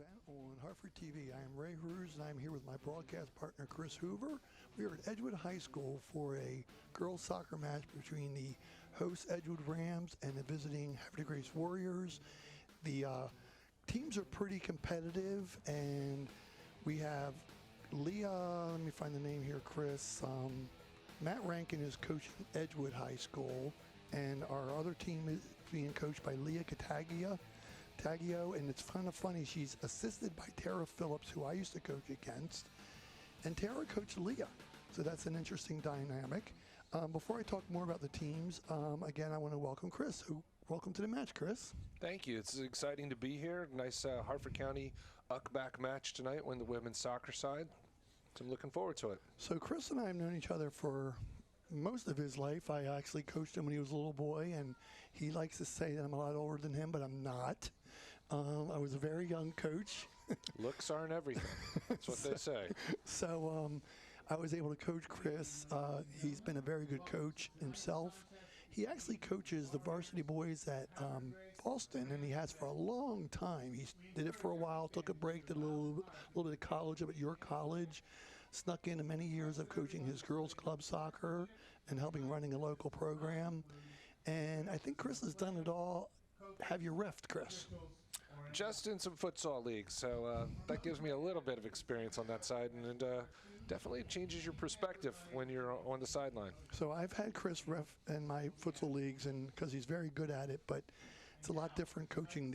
event on Hartford TV. I am Ray Hughes, and I'm here with my broadcast partner, Chris Hoover. We are at Edgewood High School for a girls soccer match between the host Edgewood Rams and the visiting Havre Grace Warriors. The teams are pretty competitive, and we have Leah, let me find the name here, Chris. Matt Rankin is coaching Edgewood High School, and our other team is being coached by Leah Taggio, and it's kind of funny. She's assisted by Tara Phillips, who I used to coach against, and Tara coached Leah. So that's an interesting dynamic. Before I talk more about the teams, again, I want to welcome Chris. Welcome to the match, Chris. Thank you. It's exciting to be here. Nice Hartford County UCBAC match tonight on the women's soccer side. So I'm looking forward to it. So Chris and I have known each other for most of his life. I actually coached him when he was a little boy, and he likes to say that I'm a lot older than him, but I'm not. I was a very young coach. Looks aren't everything. That's what they say. So I was able to coach Chris. He's been a very good coach himself. He actually coaches the varsity boys at Boston, and he has for a long time. He did it for a while, took a break, did a little bit of college up at your college, snuck into many years of coaching his girls' club soccer and helping running a local program. And I think Chris has done it all. Have you reffed, Chris? Just in some futsal leagues, so that gives me a little bit of experience on that side, and definitely changes your perspective when you're on the sideline. So I've had Chris ref in my futsal leagues, and because he's very good at it, but it's a lot different coaching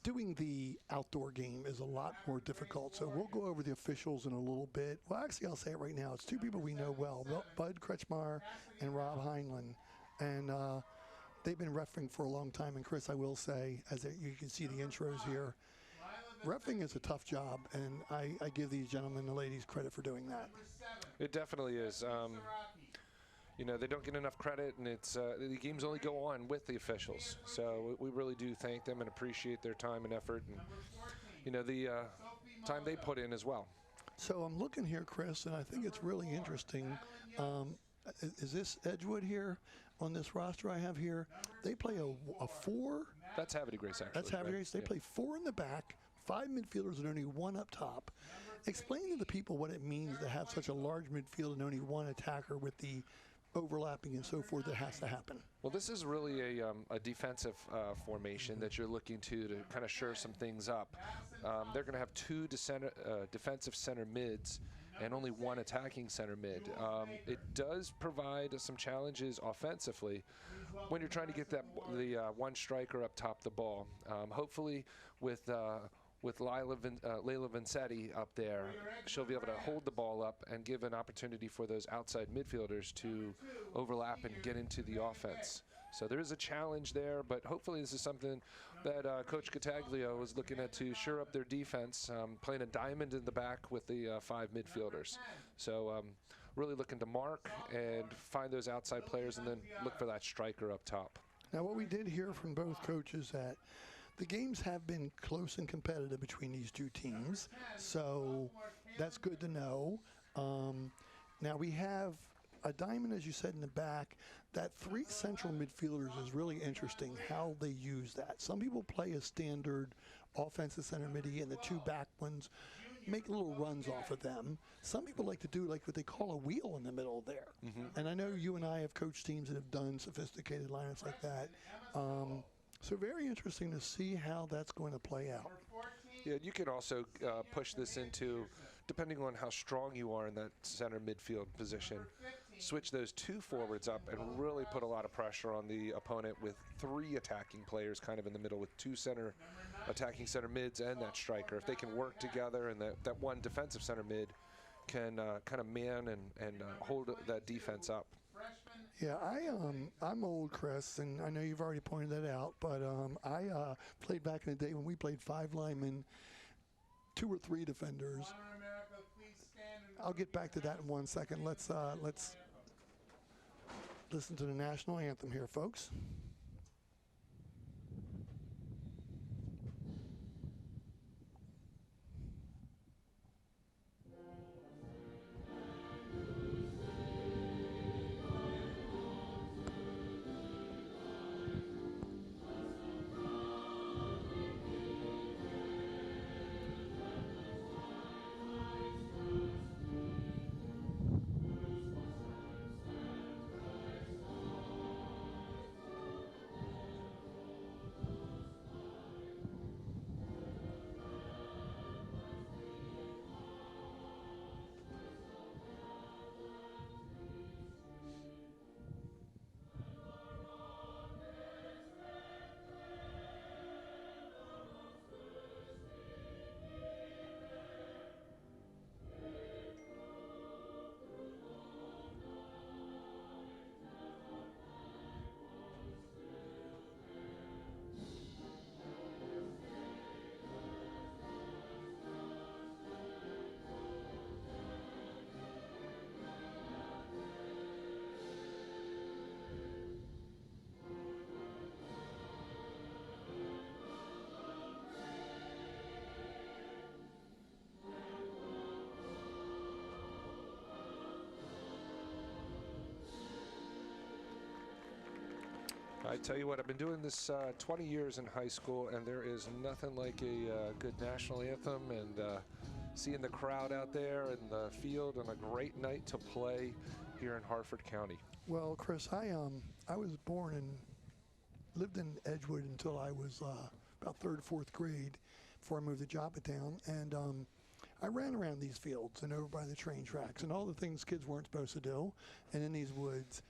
doing the outdoor game is a lot more difficult. So we'll go over the officials in a little bit. Well, actually, I'll say it right now. It's two people we know well, Bud Kretschmar and Rob Heinlein, and they've been reffing for a long time. And Chris, I will say, as you can see the intros here, reffing is a tough job, and I give these gentlemen and ladies credit for doing that. It definitely is. You know, they don't get enough credit, and it's the games only go on with the officials. So we really do thank them and appreciate their time and effort, and you know, the time they put in as well. So I'm looking here, Chris, and I think it's really interesting. Is this Edgewood here on this roster I have here? They play a four. That's Havre Grace, actually. That's Havre Grace. They play four in the back, 5 midfielders and only one up top. Explain to the people what it means to have such a large midfield and only one attacker with the overlapping and so forth that has to happen. Well, this is really a defensive formation that you're looking to kind of shore some things up. They're going to have two defensive center mids and only one attacking center mid. It does provide some challenges offensively when you're trying to get the one striker up top the ball. Hopefully with Layla Vincetti up there, she'll be able to hold the ball up and give an opportunity for those outside midfielders to overlap and get into the offense. So there is a challenge there, but hopefully this is something that Coach Cattaglio is looking at to shore up their defense, playing a diamond in the back with the 5 midfielders. So really looking to mark and find those outside players and then look for that striker up top. Now what we did hear from both coaches that the games have been close and competitive between these two teams, so that's good to know. Now we have a diamond, as you said, in the back. That 3 central midfielders is really interesting how they use that. Some people play a standard offensive center midi, and the 2 back ones make little runs off of them. Some people like to do like what they call a wheel in the middle there. And I know you and I have coached teams that have done sophisticated lineups like that. So very interesting to see how that's going to play out. Yeah, you can also push this into, depending on how strong you are in that center midfield position, switch those 2 forwards up and really put a lot of pressure on the opponent with 3 attacking players kind of in the middle with 2 attacking center mids and that striker. If they can work together and that one defensive center mid can kind of man and hold that defense up. Yeah, I'm old, Chris, and I know you've already pointed that out, but I played back in the day when we played 5 linemen, 2 or 3 defenders. I'll get back to that in 1 second. Let's listen to the national anthem here, folks. I tell you what, I've been doing this 20 years in high school, and there is nothing like a good national anthem and seeing the crowd out there in the field on a great night to play here in Harford County. Well, Chris, I was born and lived in Edgewood until I was about third, fourth grade before I moved to Joppatown, and I ran around these fields and over by the train tracks and all the things kids weren't supposed to do, and in these woods.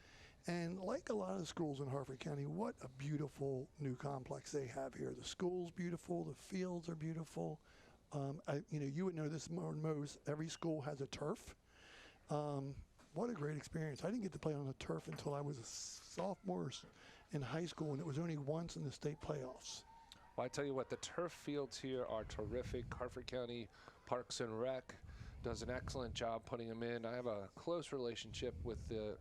And like a lot of schools in Harford County, what a beautiful new complex they have here. The school's beautiful, the fields are beautiful. You would know this more than most. Every school has a turf. What a great experience. I didn't get to play on the turf until I was a sophomore in high school, and it was only once in the state playoffs. Well, I tell you what, the turf fields here are terrific. Harford County Parks and Rec does an excellent job putting them in. I have a close relationship with the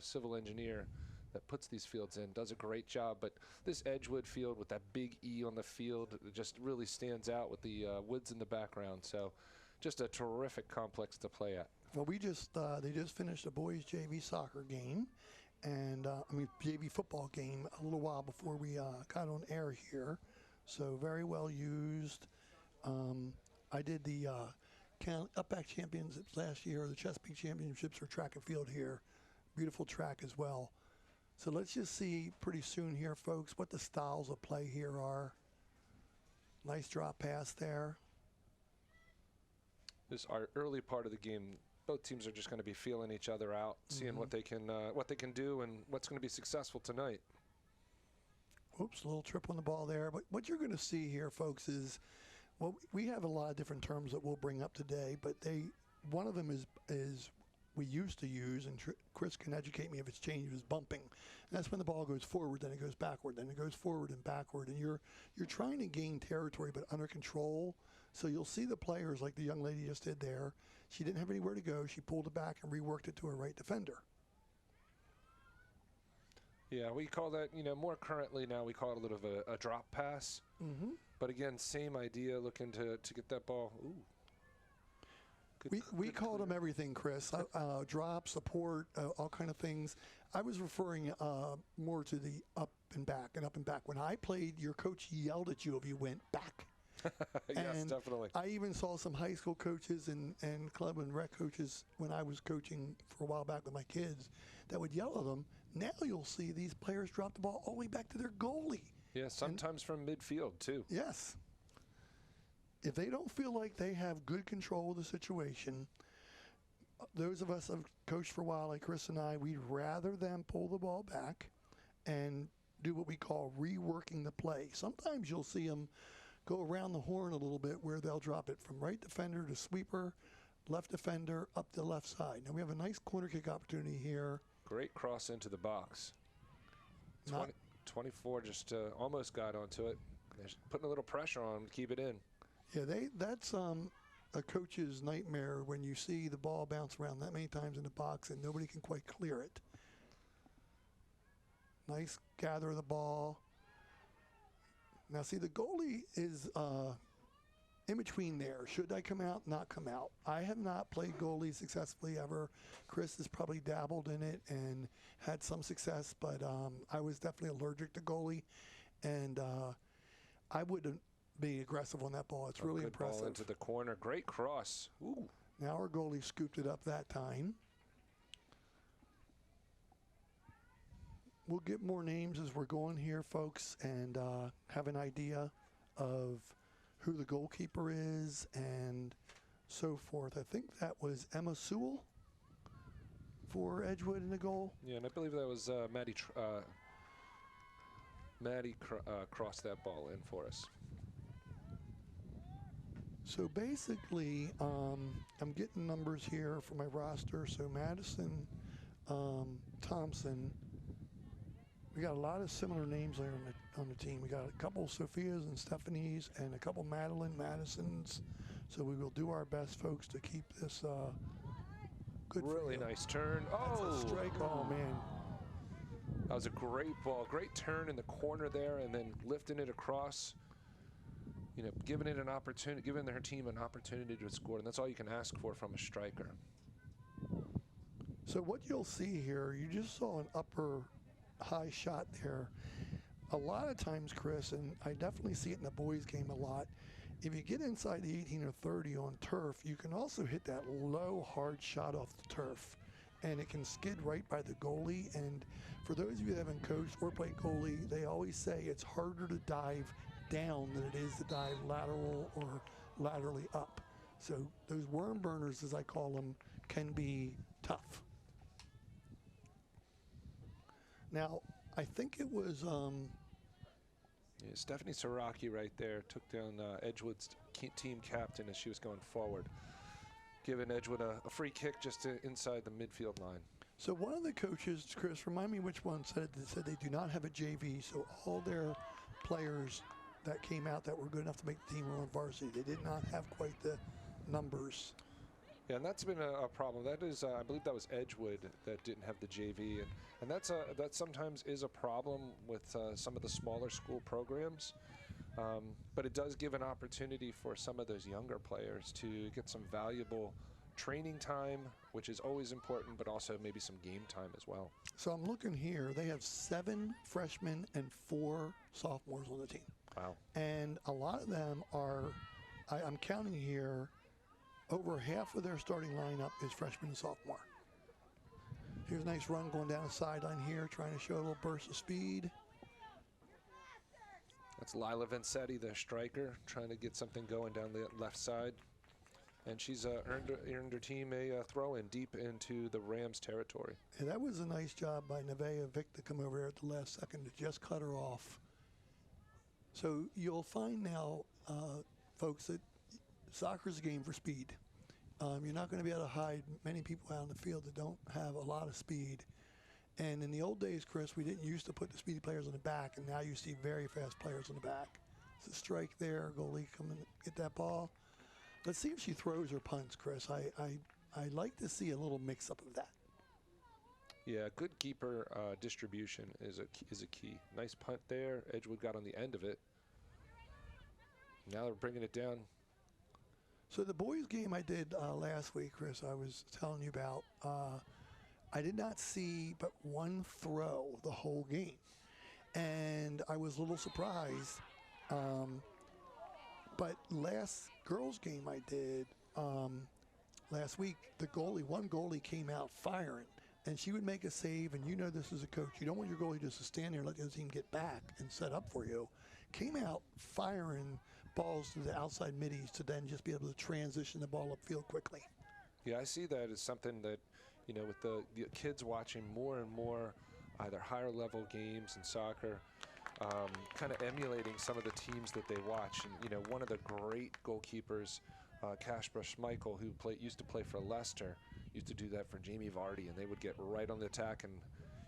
civil engineer that puts these fields in, does a great job. But this Edgewood field with that big E on the field just really stands out with the woods in the background. So just a terrific complex to play at. Well, they just finished a boys JV soccer game, and JV football game a little while before we got on air here. So very well used. I did the Upback Championships last year, the Chesapeake Championships for track and field here. Beautiful track as well. So let's just see pretty soon here, folks, what the styles of play here are. Nice drop pass there. This our early part of the game. Both teams are just going to be feeling each other out, seeing what they can do and what's going to be successful tonight. Oops, a little trip on the ball there. But what you're going to see here, folks, is we have a lot of different terms that we'll bring up today, but one of them is we used to use, and Chris can educate me if it's changed, is bumping. And that's when the ball goes forward, then it goes backward, then it goes forward and backward, and you're trying to gain territory but under control. So you'll see the players like the young lady just did there. She didn't have anywhere to go. She pulled it back and reworked it to her right defender. Yeah, we call that, more currently now we call it a little bit of a drop pass. Mm-hmm. But again, same idea, looking to get that ball. Ooh. We called them everything, Chris. Drop, support, all kind of things. I was referring more to the up and back and up and back. When I played, your coach yelled at you if you went back. Yes, and definitely. I even saw some high school coaches and club and rec coaches when I was coaching for a while back with my kids that would yell at them. Now you'll see these players drop the ball all the way back to their goalie. Yeah, sometimes from midfield, too. Yes. If they don't feel like they have good control of the situation, those of us have coached for a while, like Chris and I, we'd rather them pull the ball back and do what we call reworking the play. Sometimes you'll see them go around the horn a little bit where they'll drop it from right defender to sweeper, left defender, up the left side. Now we have a nice corner kick opportunity here. Great cross into the box. 24 just almost got onto it. They're putting a little pressure on them to keep it in. Yeah, that's a coach's nightmare when you see the ball bounce around that many times in the box and nobody can quite clear it. Nice gather of the ball. Now, see, the goalie is in between there. Should I come out, not come out? I have not played goalie successfully ever. Chris has probably dabbled in it and had some success, but I was definitely allergic to goalie, and I wouldn't be aggressive on that ball. It's really impressive. Ball into the corner. Great cross. Ooh. Now our goalie scooped it up that time. We'll get more names as we're going here, folks, and have an idea of who the goalkeeper is and so forth. I think that was Emma Sewell for Edgewood in the goal. Yeah, and I believe that was Maddie crossed that ball in for us. So basically, I'm getting numbers here for my roster. So Madison, Thompson. We got a lot of similar names there on the team. We got a couple Sophias and Stephanies and a couple Madeline Madisons. So we will do our best, folks, to keep this good. Really nice turn. That's a strike. Oh, man. That was a great ball. Great turn in the corner there and then lifting it across. Giving it an opportunity, giving her team an opportunity to score. And that's all you can ask for from a striker. So what you'll see here, you just saw an upper high shot there. A lot of times, Chris, and I definitely see it in the boys' game a lot, if you get inside the 18 or 30 on turf, you can also hit that low, hard shot off the turf. And it can skid right by the goalie. And for those of you that haven't coached or played goalie, they always say it's harder to dive down than it is to dive lateral or laterally up. So those worm burners, as I call them, can be tough. Now, I think it was... Yeah, Stephanie Siraki right there took down Edgewood's team captain as she was going forward, giving Edgewood a free kick just inside the midfield line. So one of the coaches, Chris, remind me which one said they do not have a JV, so all their players that came out that were good enough to make the team were on varsity. They did not have quite the numbers. Yeah, and that's been a problem. That is, I believe that was Edgewood that didn't have the JV, and that sometimes is a problem with some of the smaller school programs. But it does give an opportunity for some of those younger players to get some valuable training time, which is always important, but also maybe some game time as well. So I'm looking here. They have 7 freshmen and 4 sophomores on the team. Wow. And a lot of them are, I'm counting here, over half of their starting lineup is freshman and sophomore. Here's a nice run going down the sideline here, trying to show a little burst of speed. That's Lila Vancetti, the striker, trying to get something going down the left side. And she's earned her team a throw-in deep into the Rams' territory. Yeah, that was a nice job by Nevaeh Vick to come over here at the last second to just cut her off. So you'll find now, folks, that soccer's a game for speed. You're not going to be able to hide many people out in the field that don't have a lot of speed. And in the old days, Chris, we didn't used to put the speedy players on the back, and now you see very fast players on the back. It's a strike there, goalie come and get that ball. Let's see if she throws or punts, Chris. I like to see a little mix-up of that. Yeah, good keeper distribution is a key. Nice punt there. Edgewood got on the end of it. Now they're bringing it down. So the boys' game I did last week, Chris, I was telling you about, I did not see but one throw the whole game. And I was a little surprised. But last girls' game I did last week, one goalie came out firing. And she would make a save, and you know this as a coach. You don't want your goalie just to stand there and let the other team get back and set up for you. Came out firing balls to the outside middies to then just be able to transition the ball upfield quickly. Yeah, I see that as something that, you know, with the kids watching more and more either higher level games in soccer, kind of emulating some of the teams that they watch. And, you know, one of the great goalkeepers, Kasper Schmeichel, who used to play for Leicester, used to do that for Jamie Vardy, and they would get right on the attack and,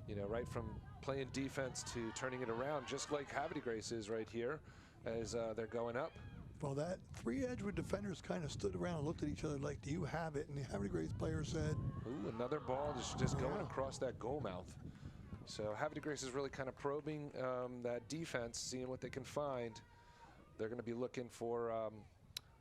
you know, right from playing defense to turning it around, just like Havre Grace is right here as they're going up. Well, that 3 Edgewood defenders kind of stood around and looked at each other like, do you have it? And the Havre Grace player said... Ooh, another ball just going across that goal mouth. So Havre Grace is really kind of probing that defense, seeing what they can find. They're going to be looking for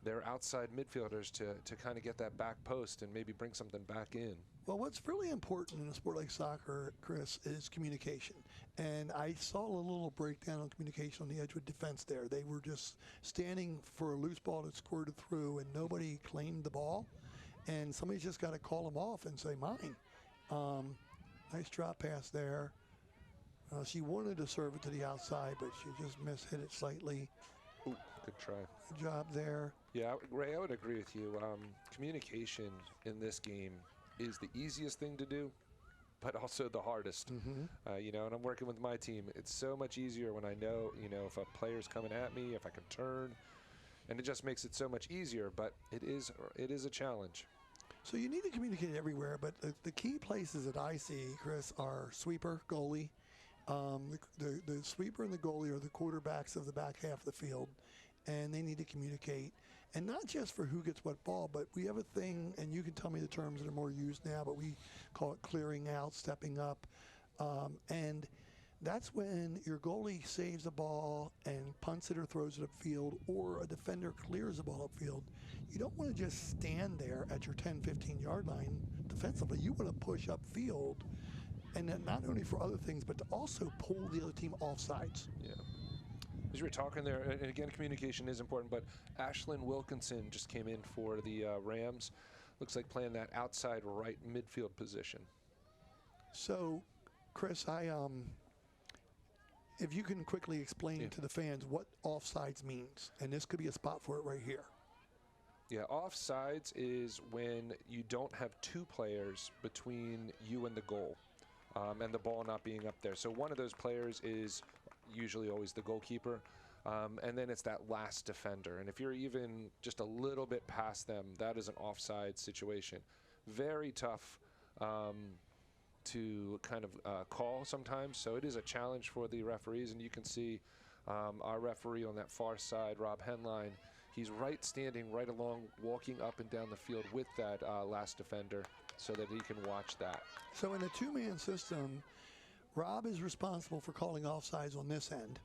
their outside midfielders to kind of get that back post and maybe bring something back in. Well, what's really important in a sport like soccer, Chris, is communication. And I saw a little breakdown on communication on the Edgewood defense there. They were just standing for a loose ball that squirted through, and nobody claimed the ball. And somebody's just got to call them off and say, mine. Nice drop pass there. She wanted to serve it to the outside, but she just hit it slightly. Ooh, good try. Good job there. Yeah, Ray, I would agree with you. Communication in this game is the easiest thing to do, but also the hardest. You know, and I'm working with my team. It's so much easier when I know, you know, if a player's coming at me, if I can turn, and it just makes it so much easier, but it is a challenge. So you need to communicate everywhere, but the key places that I see, Chris, are sweeper, goalie. The sweeper and the goalie are the quarterbacks of the back half of the field, and they need to communicate. And not just for who gets what ball, but we have a thing, and you can tell me the terms that are more used now, but we call it clearing out, stepping up. And that's when your goalie saves the ball and punts it or throws it upfield, or a defender clears the ball upfield. You don't want to just stand there at your 10, 15-yard line defensively. You want to push upfield and then not only for other things, but to also pull the other team off sides. Yeah. As you were talking there, and again, communication is important, but Ashlyn Wilkinson just came in for the Rams. Looks like playing that outside right midfield position. So, Chris, if you can quickly explain to the fans what offsides means, and this could be a spot for it right here. Yeah, offsides is when you don't have two players between you and the goal, and the ball not being up there. So one of those players is usually always the goalkeeper, and then it's that last defender. And if you're even just a little bit past them, that is an offside situation. Very tough to kind of call sometimes, so it is a challenge for the referees. And you can see our referee on that far side, Rob Henline, he's standing right along, walking up and down the field with that last defender so that he can watch that. So in a two-man system, Rob is responsible for calling offsides on this end,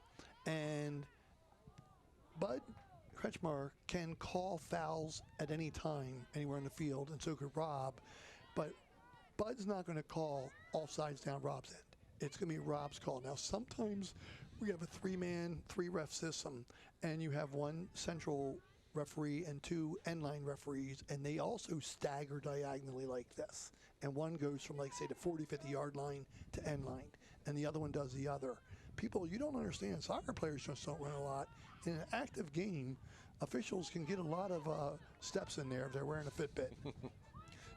and Bud Kretschmar can call fouls at any time anywhere in the field, and so could Rob, but Bud's not going to call offsides down Rob's end. It's going to be Rob's call. Now, sometimes we have a three-man, three-ref system, and you have one central referee and two end-line referees, and they also stagger diagonally like this. And one goes from, like, say, the 40, 50-yard line to end line, and the other one does the other. People, you don't understand. Soccer players just don't run a lot. In an active game, officials can get a lot of steps in there if they're wearing a Fitbit.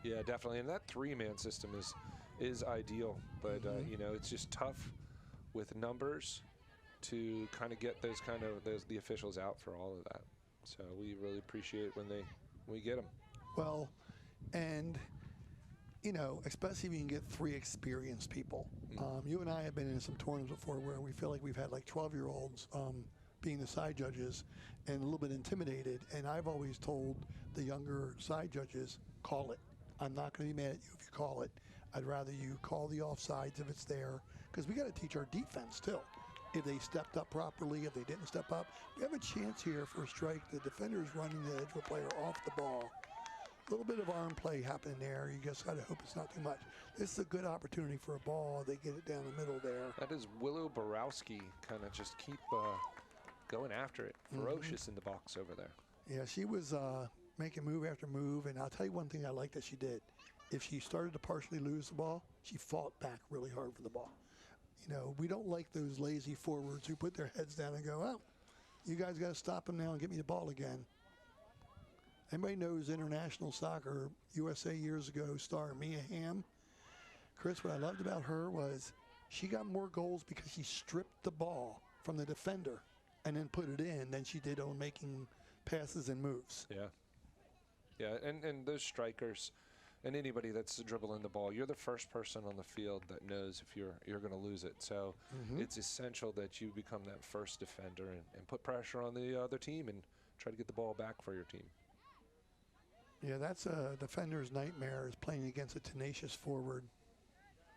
Yeah, definitely. And that three-man system is ideal, but you know, it's just tough with numbers to kind of get the officials out for all of that. So we really appreciate when we get them. Well, and you know, especially if you can get three experienced people. You and I have been in some tournaments before where we feel like we've had like 12-year-olds being the side judges and a little bit intimidated. And I've always told the younger side judges, call it. I'm not going to be mad at you if you call it. I'd rather you call the offsides if it's there, because we got to teach our defense too. If they stepped up properly, if they didn't step up, we have a chance here for a strike. The defender's running the Edgewood player off the ball. A little bit of arm play happening there. You just got to hope it's not too much. This is a good opportunity for a ball. They get it down the middle there. That is Willow Borowski kind of just keep going after it. Ferocious in the box over there. Yeah, she was making move after move, and I'll tell you one thing I like that she did. If she started to partially lose the ball, she fought back really hard for the ball. You know, we don't like those lazy forwards who put their heads down and go, oh, you guys got to stop them now and get me the ball again. Anybody knows international soccer, USA years ago, star Mia Hamm? Chris, what I loved about her was she got more goals because she stripped the ball from the defender and then put it in than she did on making passes and moves. Yeah. Yeah, and those strikers and anybody that's dribbling the ball, you're the first person on the field that knows if you're going to lose it. So it's essential that you become that first defender and put pressure on the other team and try to get the ball back for your team. Yeah, that's a defender's nightmare, is playing against a tenacious forward.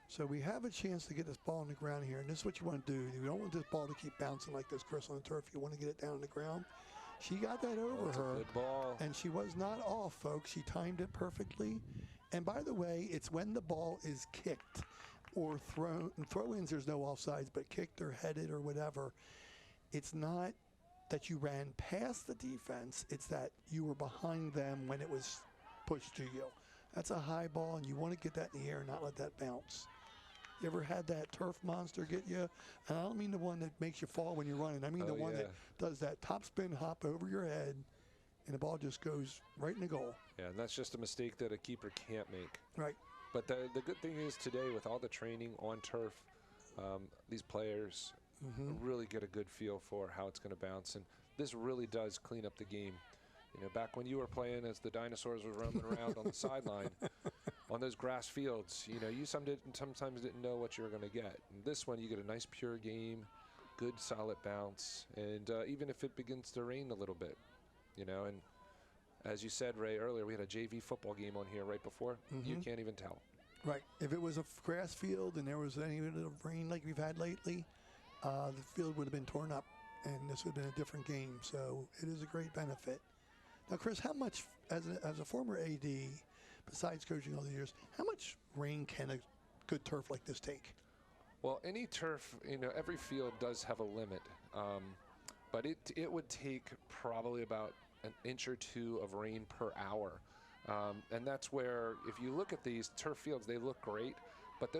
So we have a chance to get this ball on the ground here, and this is what you want to do. You don't want this ball to keep bouncing like this, Chris, on the turf. You want to get it down on the ground. She got that over her, good ball. And she was not off, folks. She timed it perfectly. And by the way, it's when the ball is kicked or thrown. In throw-ins, there's no offsides, but kicked or headed or whatever, it's not that you ran past the defense. It's that you were behind them when it was pushed to you. That's a high ball, and you want to get that in the air and not let that bounce. You ever had that turf monster get you? And I don't mean the one that makes you fall when you're running. I mean the one that does that top spin hop over your head, and the ball just goes right in the goal. Yeah, and that's just a mistake that a keeper can't make. Right. But the good thing is today, with all the training on turf, these players really get a good feel for how it's going to bounce. And this really does clean up the game. You know, back when you were playing as the dinosaurs were roaming around on the sideline, on those grass fields, you know, you sometimes didn't know what you were going to get. And this one, you get a nice pure game, good solid bounce, and even if it begins to rain a little bit, you know, and as you said, Ray, earlier, we had a JV football game on here right before. You can't even tell. Right. If it was a grass field and there was any bit of rain like we've had lately, the field would have been torn up, and this would have been a different game. So it is a great benefit. Now, Chris, how much, as a former AD, besides coaching all the years, how much rain can a good turf like this take? Well, any turf, every field does have a limit, but it would take probably about an inch or two of rain per hour. And that's where, if you look at these turf fields, they look great, but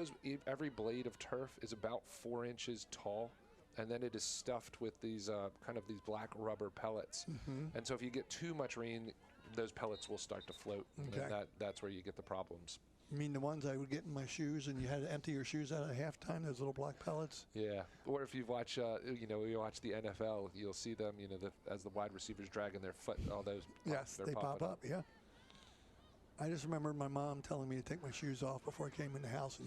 every blade of turf is about 4 inches tall, and then it is stuffed with these kind of these black rubber pellets. And so if you get too much rain, those pellets will start to float, and that's where you get the problems. You mean the ones I would get in my shoes, and you had to empty your shoes out at halftime? Those little black pellets. Yeah. Or if you watch, you watch the NFL, you'll see them, as the wide receivers dragging their foot, all those. Yes, they pop up. Yeah. I just remember my mom telling me to take my shoes off before I came in the house,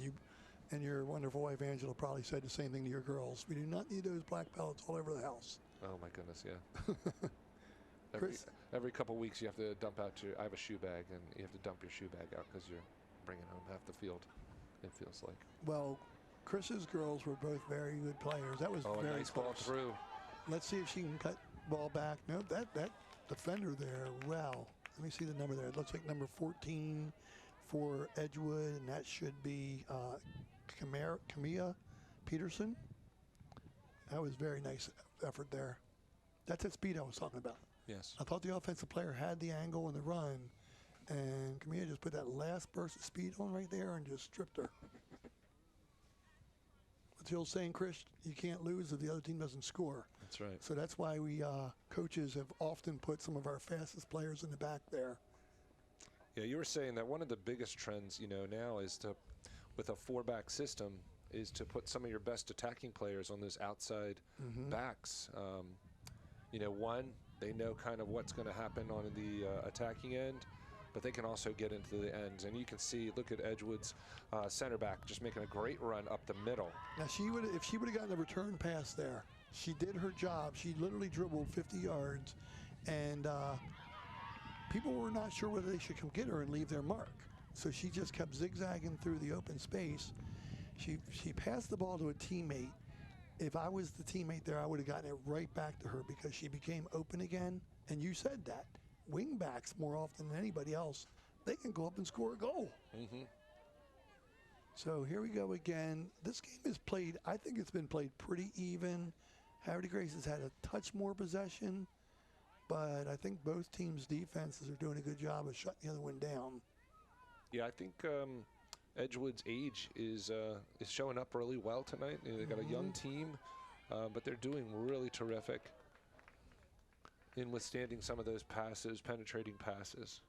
and your wonderful wife Angela probably said the same thing to your girls. We do not need those black pellets all over the house. Oh my goodness, yeah. Every couple weeks you have to dump out I have a shoe bag, and you have to dump your shoe bag out because you're bringing home half the field, it feels like. Well, Chris's girls were both very good players. That was very nice close. Ball through. Let's see if she can cut ball back. No, that defender there, wow. Let me see the number there. It looks like number 14 for Edgewood, and that should be Camilla Peterson. That was very nice effort there. That's that speed I was talking about. Yes. I thought the offensive player had the angle and the run, and Camilla just put that last burst of speed on right there and just stripped her. What's the old saying, Chris? You can't lose if the other team doesn't score. That's right. So that's why we coaches have often put some of our fastest players in the back there. Yeah, you were saying that one of the biggest trends, now is with a 4-back system, is to put some of your best attacking players on those outside backs. One, they know kind of what's going to happen on the attacking end, but they can also get into the ends. And you can see, look at Edgewood's center back just making a great run up the middle. Now, if she would have gotten a return pass there, she did her job. She literally dribbled 50 yards, and people were not sure whether they should come get her and leave their mark. So she just kept zigzagging through the open space. She passed the ball to a teammate. If I was the teammate there, I would have gotten it right back to her because she became open again. And you said that. Wing backs, more often than anybody else, they can go up and score a goal. So here we go again. This game is played, I think it's been played pretty even. Havre Grace has had a touch more possession, but I think both teams' defenses are doing a good job of shutting the other one down. Yeah, I think Edgewood's age is showing up really well tonight. They've got a young team, but they're doing really terrific in withstanding some of those passes, penetrating passes.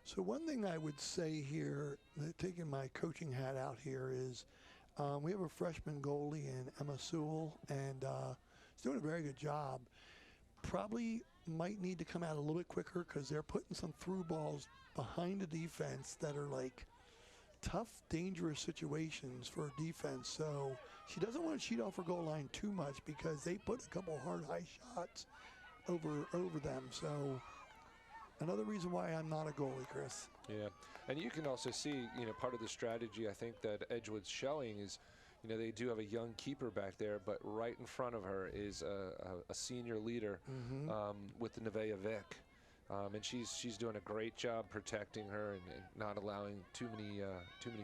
So one thing I would say here, taking my coaching hat out here, is we have a freshman goalie in Emma Sewell, and she's doing a very good job. Probably might need to come out a little bit quicker because they're putting some through balls behind the defense that are like tough, dangerous situations for a defense. So she doesn't want to cheat off her goal line too much because they put a couple hard high shots over them. So another reason why I'm not a goalie, Chris. Yeah, and you can also see, part of the strategy I think that Edgewood's showing is, they do have a young keeper back there, but right in front of her is a senior leader with the Nevaeh Vic. And she's doing a great job protecting her and not allowing too many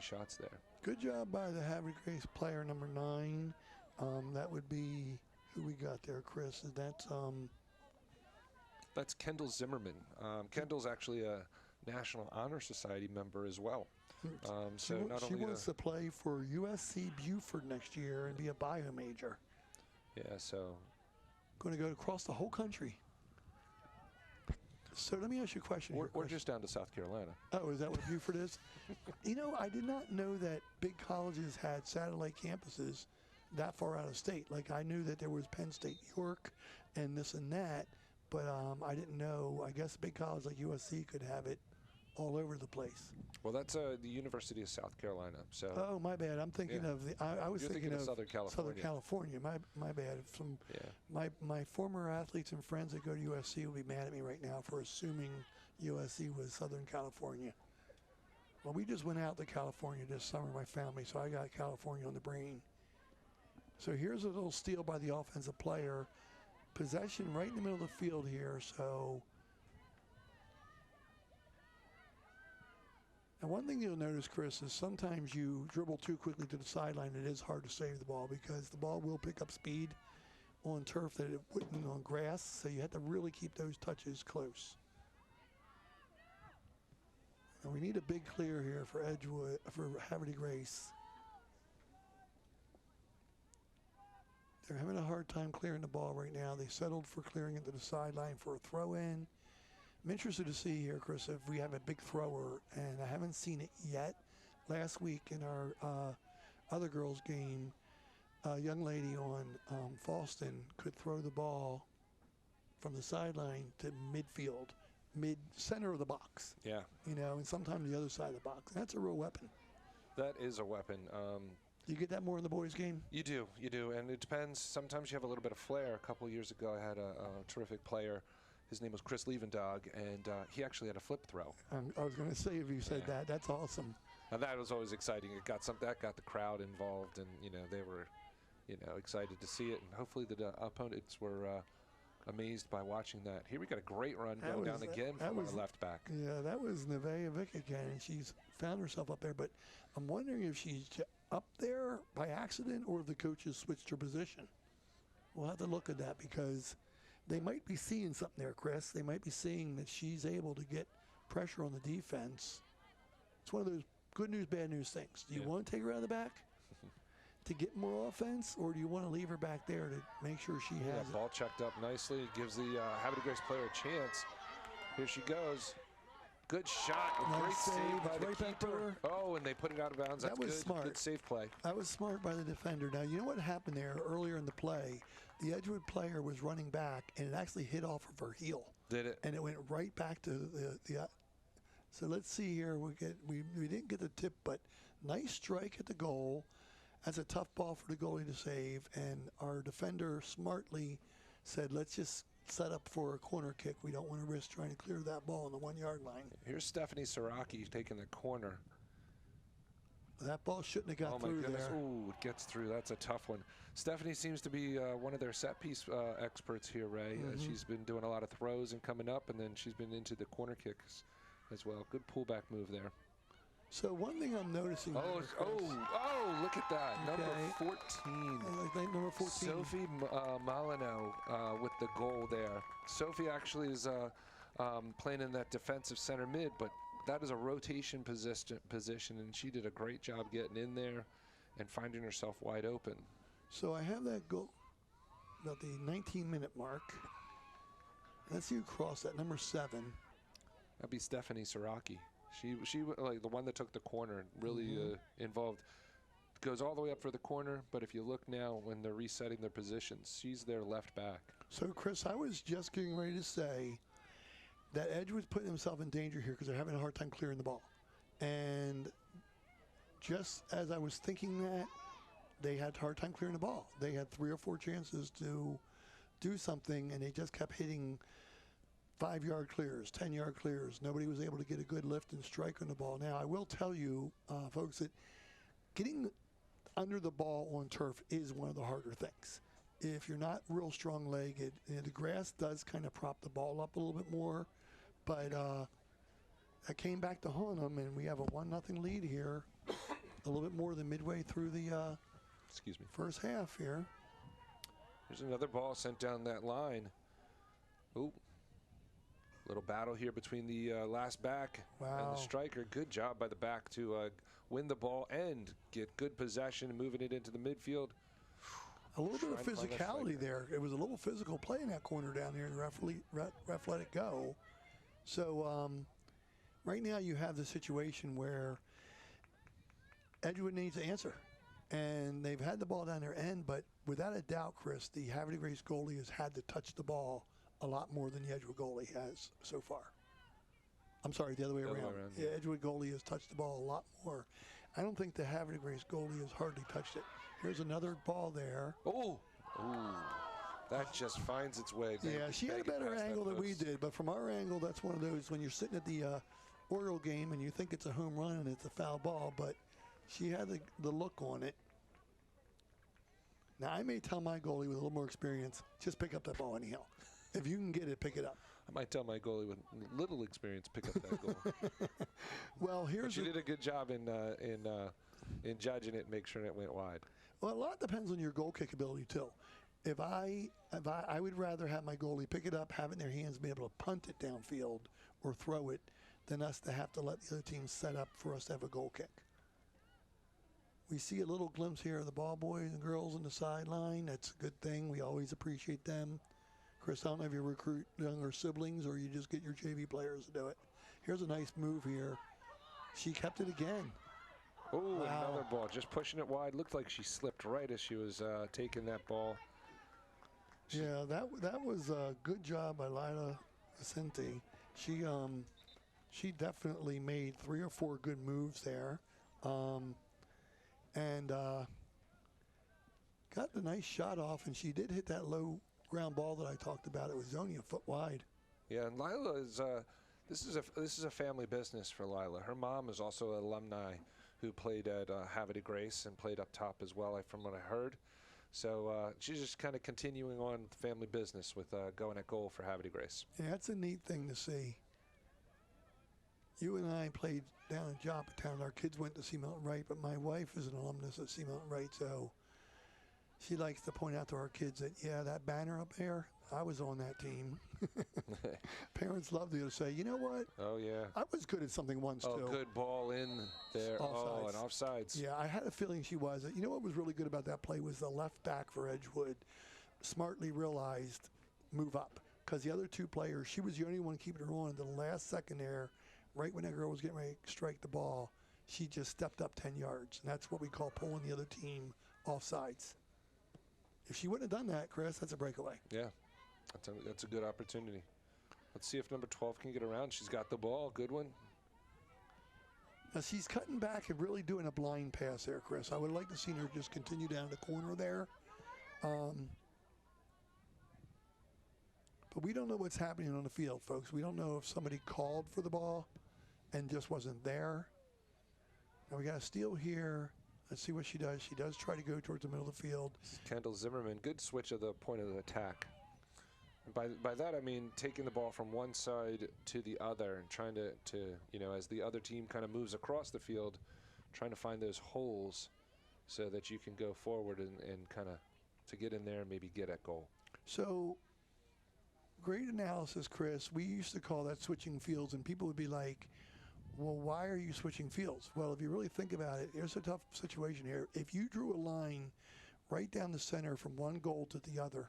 shots there. Good job by the Havre Grace player number 9. That would be who we got there, Chris. That's Kendall Zimmerman. Kendall's actually a National Honor Society member as well. She wants to play for USC Buford next year and be a bio major. Yeah, so going to go across the whole country. So let me ask you a question. We're just down to South Carolina. Oh, is that what Buford is? I did not know that big colleges had satellite campuses that far out of state. Like, I knew that there was Penn State, York, and this and that, but I didn't know. I guess a big college like USC could have it all over the place. Well, that's the University of South Carolina. So. Oh, my bad. I'm thinking of the. I was thinking of Southern California. Southern California. My bad. My former athletes and friends that go to USC will be mad at me right now for assuming USC was Southern California. Well, we just went out to California this summer, my family, so I got California on the brain. So here's a little steal by the offensive player. Possession right in the middle of the field here. So. And one thing you'll notice, Chris, is sometimes you dribble too quickly to the sideline. It is hard to save the ball because the ball will pick up speed on turf that it wouldn't on grass. So you have to really keep those touches close. And we need a big clear here for Edgewood, for Havre Grace. They're having a hard time clearing the ball right now. They settled for clearing it to the sideline for a throw-in. I'm interested to see here, Chris, if we have a big thrower, and I haven't seen it yet. Last week in our other girls' game, a young lady on Falston could throw the ball from the sideline to midfield, mid-center of the box. Yeah. You know, and sometimes the other side of the box. That's a real weapon. That is a weapon. You get that more in the boys' game? You do, and it depends. Sometimes you have a little bit of flair. A couple of years ago, I had a terrific player. His name was Chris Lievendog, and he actually had a flip throw. I was going to say, if you said that, that's awesome. Now that was always exciting. It got that got the crowd involved, and they were, excited to see it. And hopefully the opponents were amazed by watching that. Here we got a great run going down again from our left back. Yeah, that was Nevaeh Vick again, and she's found herself up there. But I'm wondering if she's up there by accident or if the coaches switched her position. We'll have to look at that because they might be seeing something there, Chris. They might be seeing that she's able to get pressure on the defense. It's one of those good news, bad news things. Do you want to take her out of the back to get more offense, or do you want to leave her back there to make sure she has it? Ball checked up nicely. It gives the Havre Grace player a chance. Here she goes. Good shot. Great save by the keeper. Oh, and they put it out of bounds. That's that was good. smart. Good save play. That was smart by the defender. Now, you know what happened there earlier in the play? The Edgewood player was running back, and it actually hit off of her heel. Did it? And it went right back to the so let's see here. We didn't get the tip, but nice strike at the goal. That's a tough ball for the goalie to save, and our defender smartly said, let's just set up for a corner kick. We don't want to risk trying to clear that ball on the 1 yard line. Here's Stephanie Saraki taking the corner. That ball shouldn't have got through there. Oh my goodness! Ooh, it gets through. That's a tough one. Stephanie seems to be one of their set piece experts here, Ray. She's been doing a lot of throws and coming up, and then she's been into the corner kicks as well. Good pullback move there. So one thing I'm noticing. Oh! Look at that. Okay. Number 14. I think number 14. Sophie Molyneux with the goal there. Sophie actually is playing in that defensive center mid, but that is a rotation position, and she did a great job getting in there and finding herself wide open. So I have that goal about the 19-minute mark. Let's see who crossed that, number 7. That'd be Stephanie Saraki. She like the one that took the corner, really involved. Goes all the way up for the corner, but if you look now when they're resetting their positions, she's their left back. So, Chris, I was just getting ready to say that Edgewood's putting himself in danger here because they're having a hard time clearing the ball. And just as I was thinking that, they had a hard time clearing the ball. They had 3 or 4 chances to do something, and they just kept hitting 5-yard clears, 10-yard clears. Nobody was able to get a good lift and strike on the ball. Now, I will tell you, folks, that getting under the ball on turf is one of the harder things. If you're not real strong-legged, the grass does kind of prop the ball up a little bit more, but that came back to haunt them, and we have a 1-0 lead here, a little bit more than midway through the first half here. There's another ball sent down that line. Ooh. Little battle here between the last back and the striker. Good job by the back to win the ball and get good possession and moving it into the midfield. A little bit of physicality there. It was a little physical play in that corner down there, and the ref let it go. So right now you have the situation where Edgewood needs to answer. And they've had the ball down their end, but without a doubt, Chris, the Havre Grace goalie has had to touch the ball a lot more than the Edgewood goalie has so far. I'm sorry, the other way around. Yeah, Edgewood goalie has touched the ball a lot more. I don't think the Havre Grace goalie has hardly touched it. Here's another ball there. Oh, that just finds its way. Yeah, she had a better angle than we did, but from our angle, that's one of those when you're sitting at the Oriole game and you think it's a home run and it's a foul ball, but she had the look on it. Now, I may tell my goalie with a little more experience, just pick up that ball anyhow. If you can get it, pick it up. I might tell my goalie with little experience pick up that goal. Well, but you did a good job in judging it and make sure it went wide. Well, a lot depends on your goal kick ability too. If I would rather have my goalie pick it up, have it in their hands, be able to punt it downfield or throw it, than us to have to let the other team set up for us to have a goal kick. We see a little glimpse here of the ball boys and girls on the sideline. That's a good thing. We always appreciate them. Chris, I don't know if you recruit younger siblings or you just get your JV players to do it. Here's a nice move here. She kept it again. Oh, wow. Another ball, just pushing it wide. Looked like she slipped right as she was taking that ball. Yeah, that was a good job by Lila Vicente. She definitely made 3 or 4 good moves there, and got the nice shot off. And she did hit that low ground ball that I talked about. It was only a foot wide. Yeah, and Lila is this is a family business for Lila. Her mom is also an alumni who played at Havre and played up top as well, from what I heard. So she's just kind of continuing on the family business with going at goal for Havre. Yeah, that's a neat thing to see. You and I played down in Joppatown. Our kids went to see Milton Wright, but my wife is an alumnus at C. Milton Wright, so she likes to point out to our kids that, yeah, that banner up there, I was on that team. Parents love to say, you know what? Oh, yeah. I was good at something once, too. Oh, good ball in there. Offsides. Oh, and offsides. Yeah, I had a feeling she was. You know what was really good about that play was the left back for Edgewood smartly realized move up. Because the other 2 players, she was the only one keeping her on until the last second there. Right when that girl was getting ready to strike the ball, she just stepped up 10 yards. And that's what we call pulling the other team offsides. If she wouldn't have done that, Chris, that's a breakaway. Yeah, that's a good opportunity. Let's see if number 12 can get around. She's got the ball. Good one. Now she's cutting back and really doing a blind pass there, Chris. I would like to see her just continue down the corner there. But we don't know what's happening on the field, folks. We don't know if somebody called for the ball and just wasn't there. Now we got a steal here. Let's see what she does. She does try to go towards the middle of the field. Kendall Zimmerman, good switch of the point of the attack. By that I mean taking the ball from one side to the other and trying to as the other team kind of moves across the field, trying to find those holes so that you can go forward and kind of to get in there and maybe get at goal. So great analysis, Chris. We used to call that switching fields, and people would be like, well, why are you switching fields? Well, if you really think about it, here's a tough situation here. If you drew a line right down the center from one goal to the other,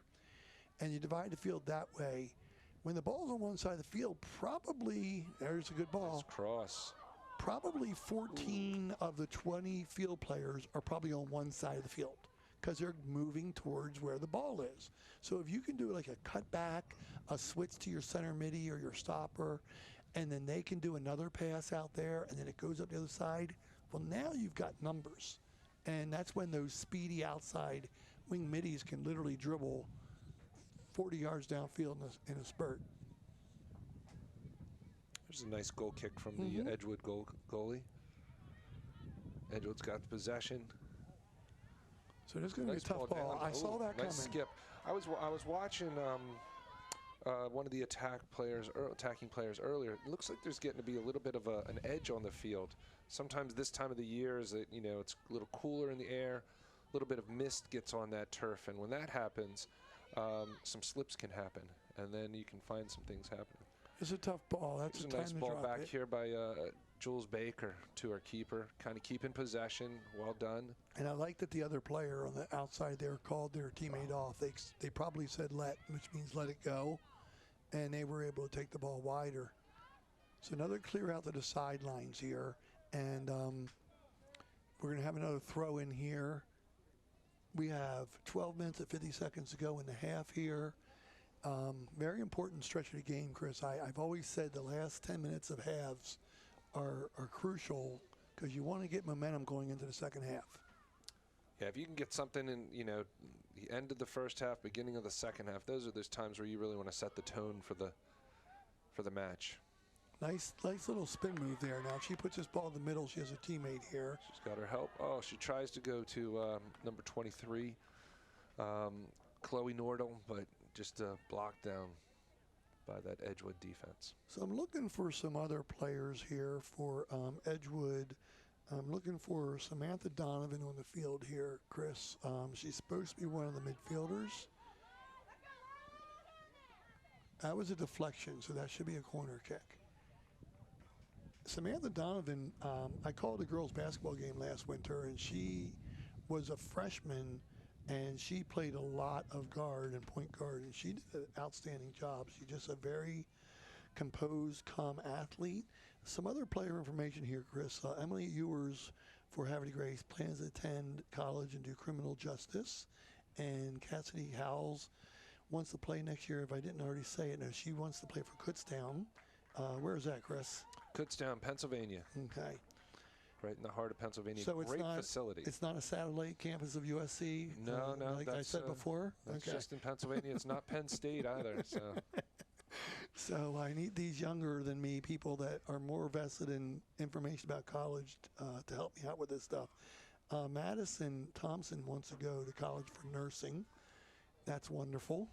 and you divide the field that way, when the ball's on one side of the field, probably, there's a good ball. Nice cross. Probably 14 of the 20 field players are probably on one side of the field because they're moving towards where the ball is. So if you can do like a cutback, a switch to your center midi or your stopper, and then they can do another pass out there, and then it goes up the other side, well, now you've got numbers. And that's when those speedy outside wing middies can literally dribble 40 yards downfield in a spurt. There's a nice goal kick from the Edgewood goalie. Edgewood's got the possession. So this is going to be a tough ball. I saw that coming. Nice skip. I was watching one of the attacking players earlier. It looks like there's getting to be a little bit of an edge on the field. Sometimes this time of the year is that it's a little cooler in the air, a little bit of mist gets on that turf, and when that happens, some slips can happen, and then you can find some things happening. It's a tough ball. That's a nice ball back here by Jules Baker to our keeper, kind of keeping possession. Well done. And I like that the other player on the outside there called their teammate off. They probably said let, which means let it go, and they were able to take the ball wider. So another clear out to the sidelines here, and we're going to have another throw in here. We have 12 minutes and 50 seconds to go in the half here. Very important stretch of the game, Chris. I've always said the last 10 minutes of halves are crucial because you want to get momentum going into the second half. Yeah, if you can get something in, the end of the first half, beginning of the second half, those are those times where you really want to set the tone for the match. Nice little spin move there. Now she puts this ball in the middle. She has a teammate here. She's got her help. Oh, she tries to go to number 23, Chloe Nordell, but just blocked down. by that Edgewood defense. So I'm looking for some other players here for Edgewood. I'm looking for Samantha Donovan on the field here, Chris. She's supposed to be one of the midfielders. That was a deflection, so that should be a corner kick. Samantha Donovan, I called a girls' basketball game last winter, and she was a freshman, and she played a lot of guard and point guard, and she did an outstanding job. She's just a very composed, calm athlete. Some other player information here, Chris. Emily Ewers for Havre Grace plans to attend college and do criminal justice, and Cassidy Howells wants to play next year. If I didn't already say it, no, she wants to play for Kutztown. Where is that, Chris? Kutztown, Pennsylvania. Okay. Right in the heart of Pennsylvania. So Great facility. It's not a satellite campus of USC? No, like I said before? That's just in Pennsylvania. It's not Penn State either. So I need these younger than me people that are more vested in information about college to help me out with this stuff. Madison Thompson wants to go to college for nursing. That's wonderful.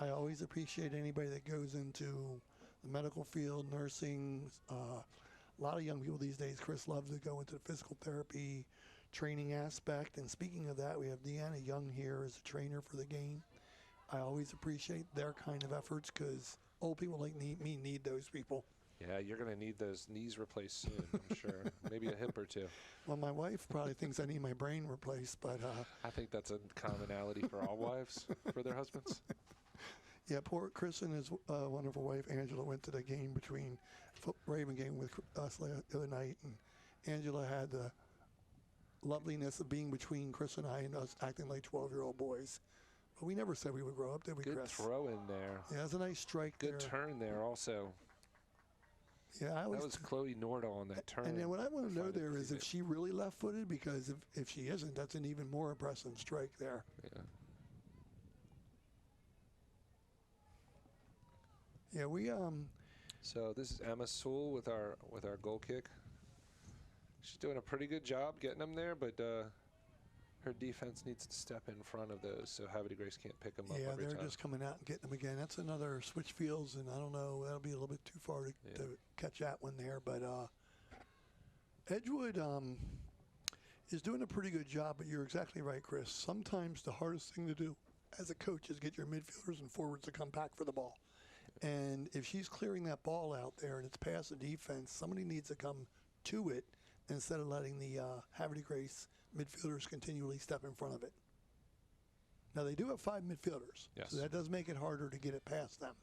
I always appreciate anybody that goes into the medical field, nursing. A lot of young people these days, Chris, love to go into the physical therapy training aspect. And speaking of that, we have Deanna Young here as a trainer for the game. I always appreciate their kind of efforts because old people like me need those people. Yeah, you're going to need those knees replaced soon, I'm sure. Maybe a hip or two. Well, my wife probably thinks I need my brain replaced, but... I think that's a commonality for all wives, for their husbands. Yeah, poor Chris and his wonderful wife, Angela, went to the game between Raven game with us the other night, and Angela had the loveliness of being between Chris and I and us acting like 12-year-old boys. But we never said we would grow up, did we, Good Chris? throw in there. Yeah, that's a nice strike Good there. turn there also. Yeah, that was Chloe Nordahl on that turn. And then what I want to know there is if she really left-footed, because if she isn't, that's an even more impressive strike there. Yeah. Yeah, we So this is Emma Sewell with our goal kick. She's doing a pretty good job getting them there, but her defense needs to step in front of those, so Havre Grace can't pick them up every time. Yeah, they're just coming out and getting them again. That's another switch fields, and I don't know, that'll be a little bit too far to catch that one there. But Edgewood is doing a pretty good job, but you're exactly right, Chris. Sometimes the hardest thing to do as a coach is get your midfielders and forwards to come back for the ball. And if she's clearing that ball out there and it's past the defense, somebody needs to come to it instead of letting the Havre Grace midfielders continually step in front of it. Now, they do have 5 midfielders, yes, so that does make it harder to get it past them.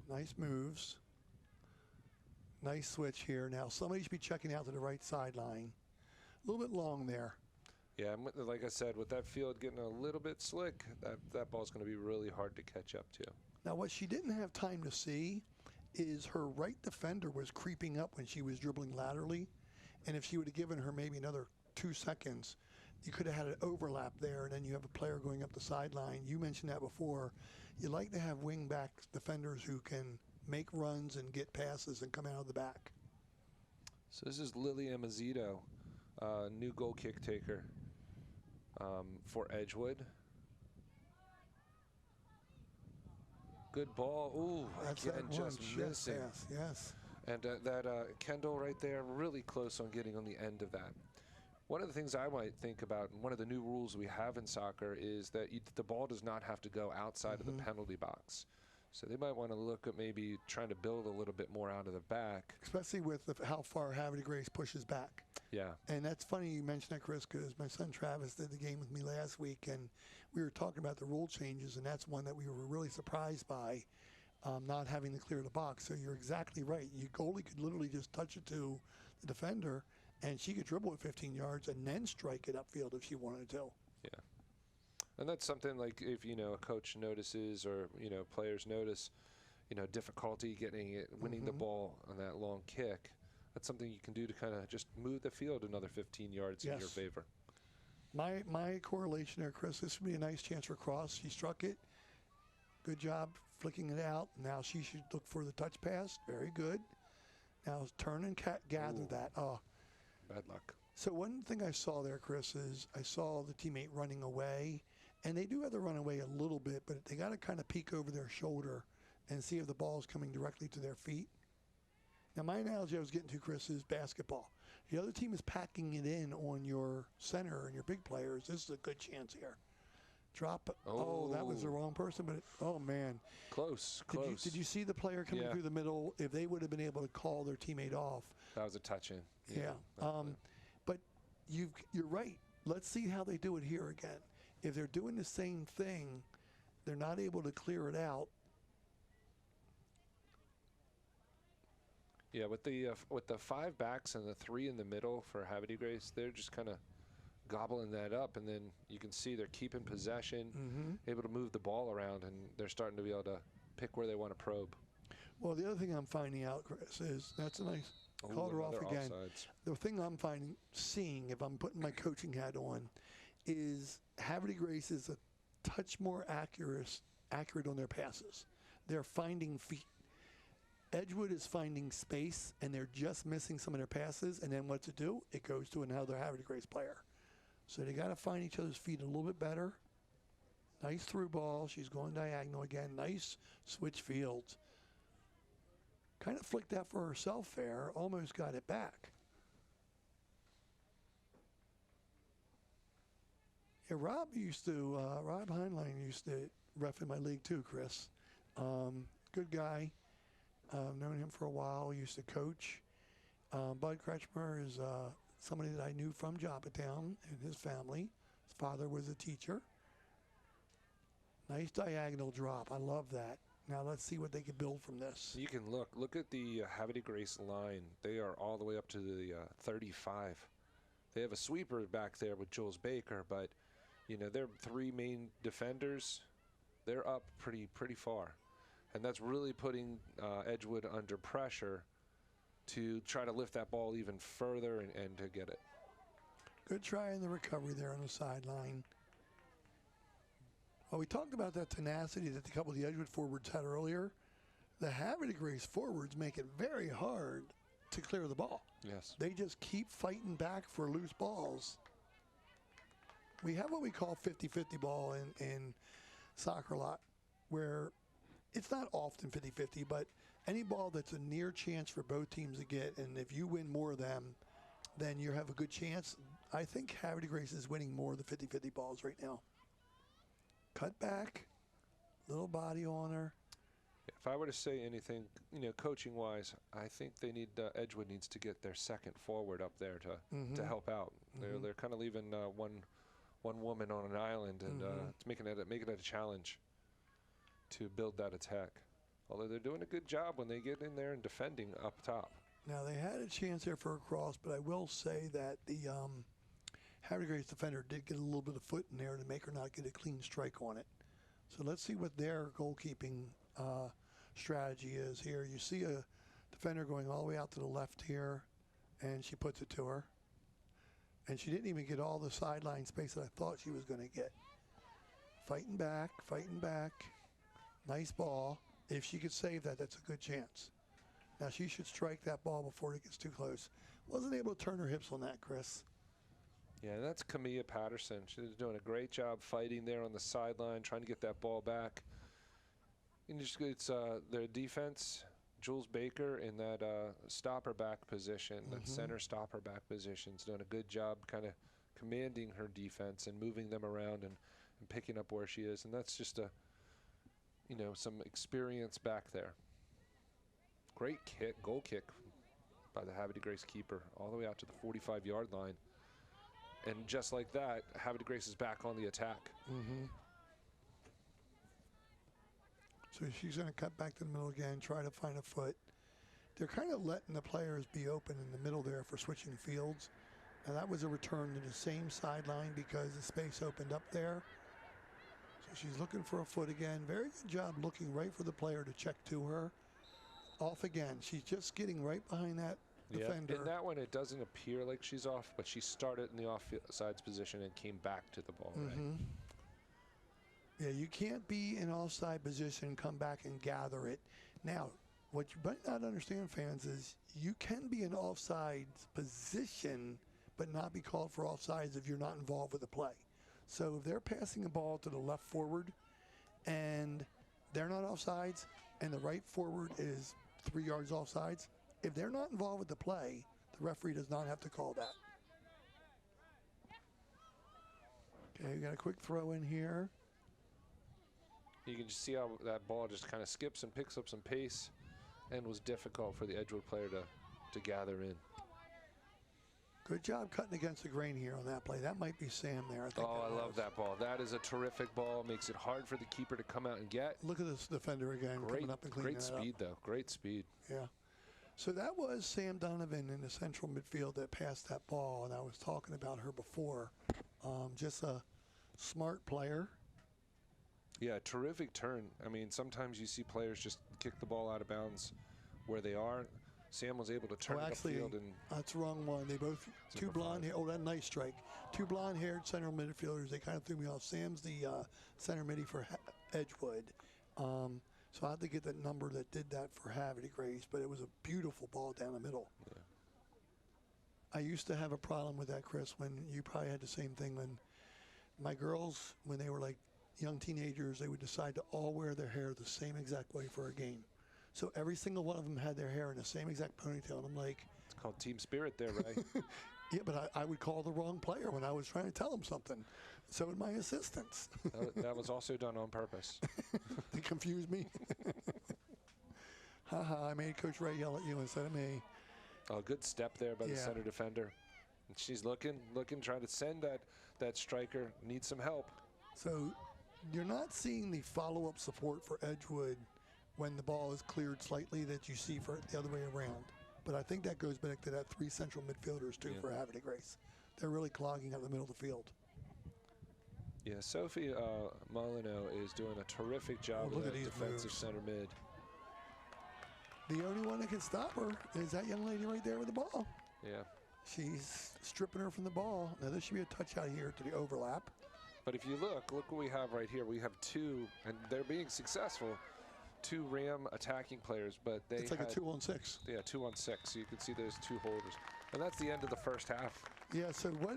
Nice moves. Nice switch here. Now, somebody should be checking out to the right sideline. A little bit long there. Yeah, like I said, with that field getting a little bit slick, that ball's going to be really hard to catch up to. Now, what she didn't have time to see is her right defender was creeping up when she was dribbling laterally. And if she would have given her maybe another 2 seconds, you could have had an overlap there, and then you have a player going up the sideline. You mentioned that before. You like to have wing-back defenders who can make runs and get passes and come out of the back. So this is Lily Amazito, new goal kick taker for Edgewood. Good ball. Ooh, that's again, just missing. Yes. And that Kendall right there, really close on getting on the end of that. One of the things I might think about, and one of the new rules we have in soccer, is that the ball does not have to go outside of the penalty box. So they might want to look at maybe trying to build a little bit more out of the back. Especially with how far Havre Grace pushes back. Yeah. And that's funny you mentioned that, Chris, because my son Travis did the game with me last week, and we were talking about the rule changes, and that's one that we were really surprised by, not having to clear the box. So you're exactly right. Your goalie could literally just touch it to the defender, and she could dribble it 15 yards and then strike it upfield if she wanted to. Yeah. And that's something like if, a coach notices or, players notice, difficulty getting it, winning the ball on that long kick, that's something you can do to kind of just move the field another 15 yards in your favor. My correlation there, Chris, this would be a nice chance for cross. She struck it. Good job flicking it out. Now she should look for the touch pass. Very good. Now turn and gather that. Oh. Bad luck. So one thing I saw there, Chris, is I saw the teammate running away, And they do have to run away a little bit, but they got to kind of peek over their shoulder and see if the ball is coming directly to their feet. Now, my analogy I was getting to, Chris, is basketball. The other team is packing it in on your center and your big players. This is a good chance here. Drop. Oh, that was the wrong person, but oh, man. Close. Did you see the player coming through the middle? If they would have been able to call their teammate off. That was a touch-in. Yeah. But you're right. Let's see how they do it here again. If they're doing the same thing, they're not able to clear it out. Yeah, with the 5 backs and the 3 in the middle for Havre Grace, they're just kind of gobbling that up, and then you can see they're keeping possession, able to move the ball around, and they're starting to be able to pick where they want to probe. Well, the other thing I'm finding out, Chris, is that's a nice called her off again. Offsides. The thing I'm seeing, if I'm putting my coaching hat on, is Havre Grace is a touch more accurate on their passes. They're finding feet. Edgewood is finding space, and they're just missing some of their passes, and then what to do? It goes to another Havre Grace player. So they got to find each other's feet a little bit better. Nice through ball. She's going diagonal again. Nice switch fields. Kind of flicked that for herself there. Almost got it back. Yeah, Rob Heinlein used to ref in my league too, Chris. Good guy. Known him for a while. Used to coach. Bud Kretschmer is somebody that I knew from Joppatown and his family. His father was a teacher. Nice diagonal drop. I love that. Now let's see what they can build from this. You can look at the Havre Grace line. They are all the way up to the 35. They have a sweeper back there with Jules Baker, but you know their 3 main defenders, they're up pretty far, and that's really putting Edgewood under pressure to try to lift that ball even further and to get it. Good try in the recovery there on the sideline. Well, we talked about that tenacity that a couple of the Edgewood forwards had earlier. The Havre Grace forwards make it very hard to clear the ball. Yes. They just keep fighting back for loose balls. We have what we call 50-50 ball in soccer a lot, where it's not often 50-50, but any ball that's a near chance for both teams to get, and if you win more of them, then you have a good chance. I think Havre Grace is winning more of the 50-50 balls right now. Cut back, little body on her. If I were to say anything, coaching-wise, I think they need Edgewood needs to get their second forward up there to help out. They're kind of leaving one woman on an island, and it's making it a challenge to build that attack. Although they're doing a good job when they get in there and defending up top. Now they had a chance there for a cross, but I will say that the Havre Grace defender did get a little bit of foot in there to make her not get a clean strike on it. So let's see what their goalkeeping strategy is here. You see a defender going all the way out to the left here, and she puts it to her. And she didn't even get all the sideline space that I thought she was going to get. Fighting back. Nice ball. If she could save that, that's a good chance. Now she should strike that ball before it gets too close. Wasn't able to turn her hips on that, Chris. Yeah, that's Camilla Patterson. She's doing a great job fighting there on the sideline, trying to get that ball back. And it's their defense, Jules Baker in that stopper back position, that center stopper back position, is doing a good job kind of commanding her defense and moving them around and picking up where she is. And that's just some experience back there. Great goal kick by the Havre Grace keeper all the way out to the 45-yard line. And just like that, Havre Grace is back on the attack. So she's going to cut back to the middle again, try to find a foot. They're kind of letting the players be open in the middle there for switching fields. And that was a return to the same sideline because the space opened up there. So she's looking for a foot again. Very good job looking right for the player to check to her. Off again. She's just getting right behind that defender. In that one, it doesn't appear like she's off, but she started in the offsides position and came back to the ball. Right? Yeah, you can't be in offside position, come back and gather it. Now, what you might not understand, fans, is you can be in offside position but not be called for offsides if you're not involved with the play. So if they're passing the ball to the left forward and they're not offsides and the right forward is 3 yards offsides, if they're not involved with the play, the referee does not have to call that. Okay, we got a quick throw in here. You can just see how that ball just kind of skips and picks up some pace and was difficult for the Edgewood player to gather in. Good job cutting against the grain here on that play. That might be Sam there. I think I love that ball. That is a terrific ball. Makes it hard for the keeper to come out and get. Look at this defender again coming up and cleaning that up. Great speed, though. Great speed. Yeah. So that was Sam Donovan in the central midfield that passed that ball, and I was talking about her before. Just a smart player. Yeah, terrific turn. I mean, sometimes you see players just kick the ball out of bounds where they are. Sam was able to turn it upfield. And that's the wrong one. They both, two blonde hair. Oh, that nice strike. Two blonde-haired central midfielders. They kind of threw me off. Sam's the center midi for Edgewood. So I had to get the number that did that for Havre Grace, but it was a beautiful ball down the middle. Yeah. I used to have a problem with that, Chris, when you probably had the same thing. When my girls, when they were like young teenagers, they would decide to all wear their hair the same exact way for a game. So every single one of them had their hair in the same exact ponytail. And I'm like... It's called team spirit there, right? Yeah, but I would call the wrong player when I was trying to tell them something. So would my assistants. That was also done on purpose. To confuse me. I made Coach Ray yell at you instead of me. Oh, good step there by the center defender. And she's looking, trying to send that striker. Needs some help. So you're not seeing the follow-up support for Edgewood when the ball is cleared slightly that you see for the other way around. But I think that goes back to that three central midfielders, too, for Havre Grace. They're really clogging up the middle of the field. Yeah, Sophie Molyneux is doing a terrific job with that defensive center mid. The only one that can stop her is that young lady right there with the ball. Yeah. She's stripping her from the ball. Now, there should be a touch out here to the overlap. But if you look what we have right here. We have two, and they're being successful, two Ram attacking players, but they It's like a 2-on-6. Yeah, 2-on-6. So you can see those two holders. And that's the end of the first half. Yeah, so what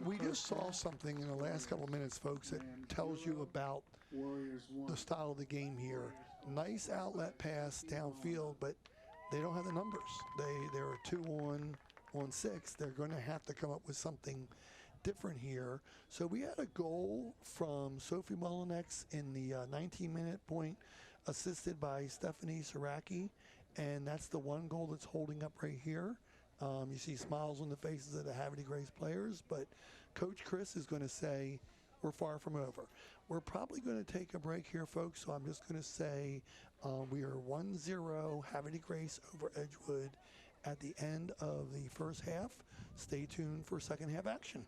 we just saw something in the last couple of minutes, folks, that tells you about the style of the game here. Nice outlet pass downfield, but they don't have the numbers. They're a 2-on-6. They're going to have to come up with something different here. So we had a goal from Sophie Mullinex in the 19-minute point, assisted by Stephanie Saraki, and that's the one goal that's holding up right here. You see smiles on the faces of the Havre Grace players, but Coach Chris is going to say we're far from over. We're probably going to take a break here, folks, so I'm just going to say we are 1-0 Havre Grace over Edgewood at the end of the first half. Stay tuned for second half action.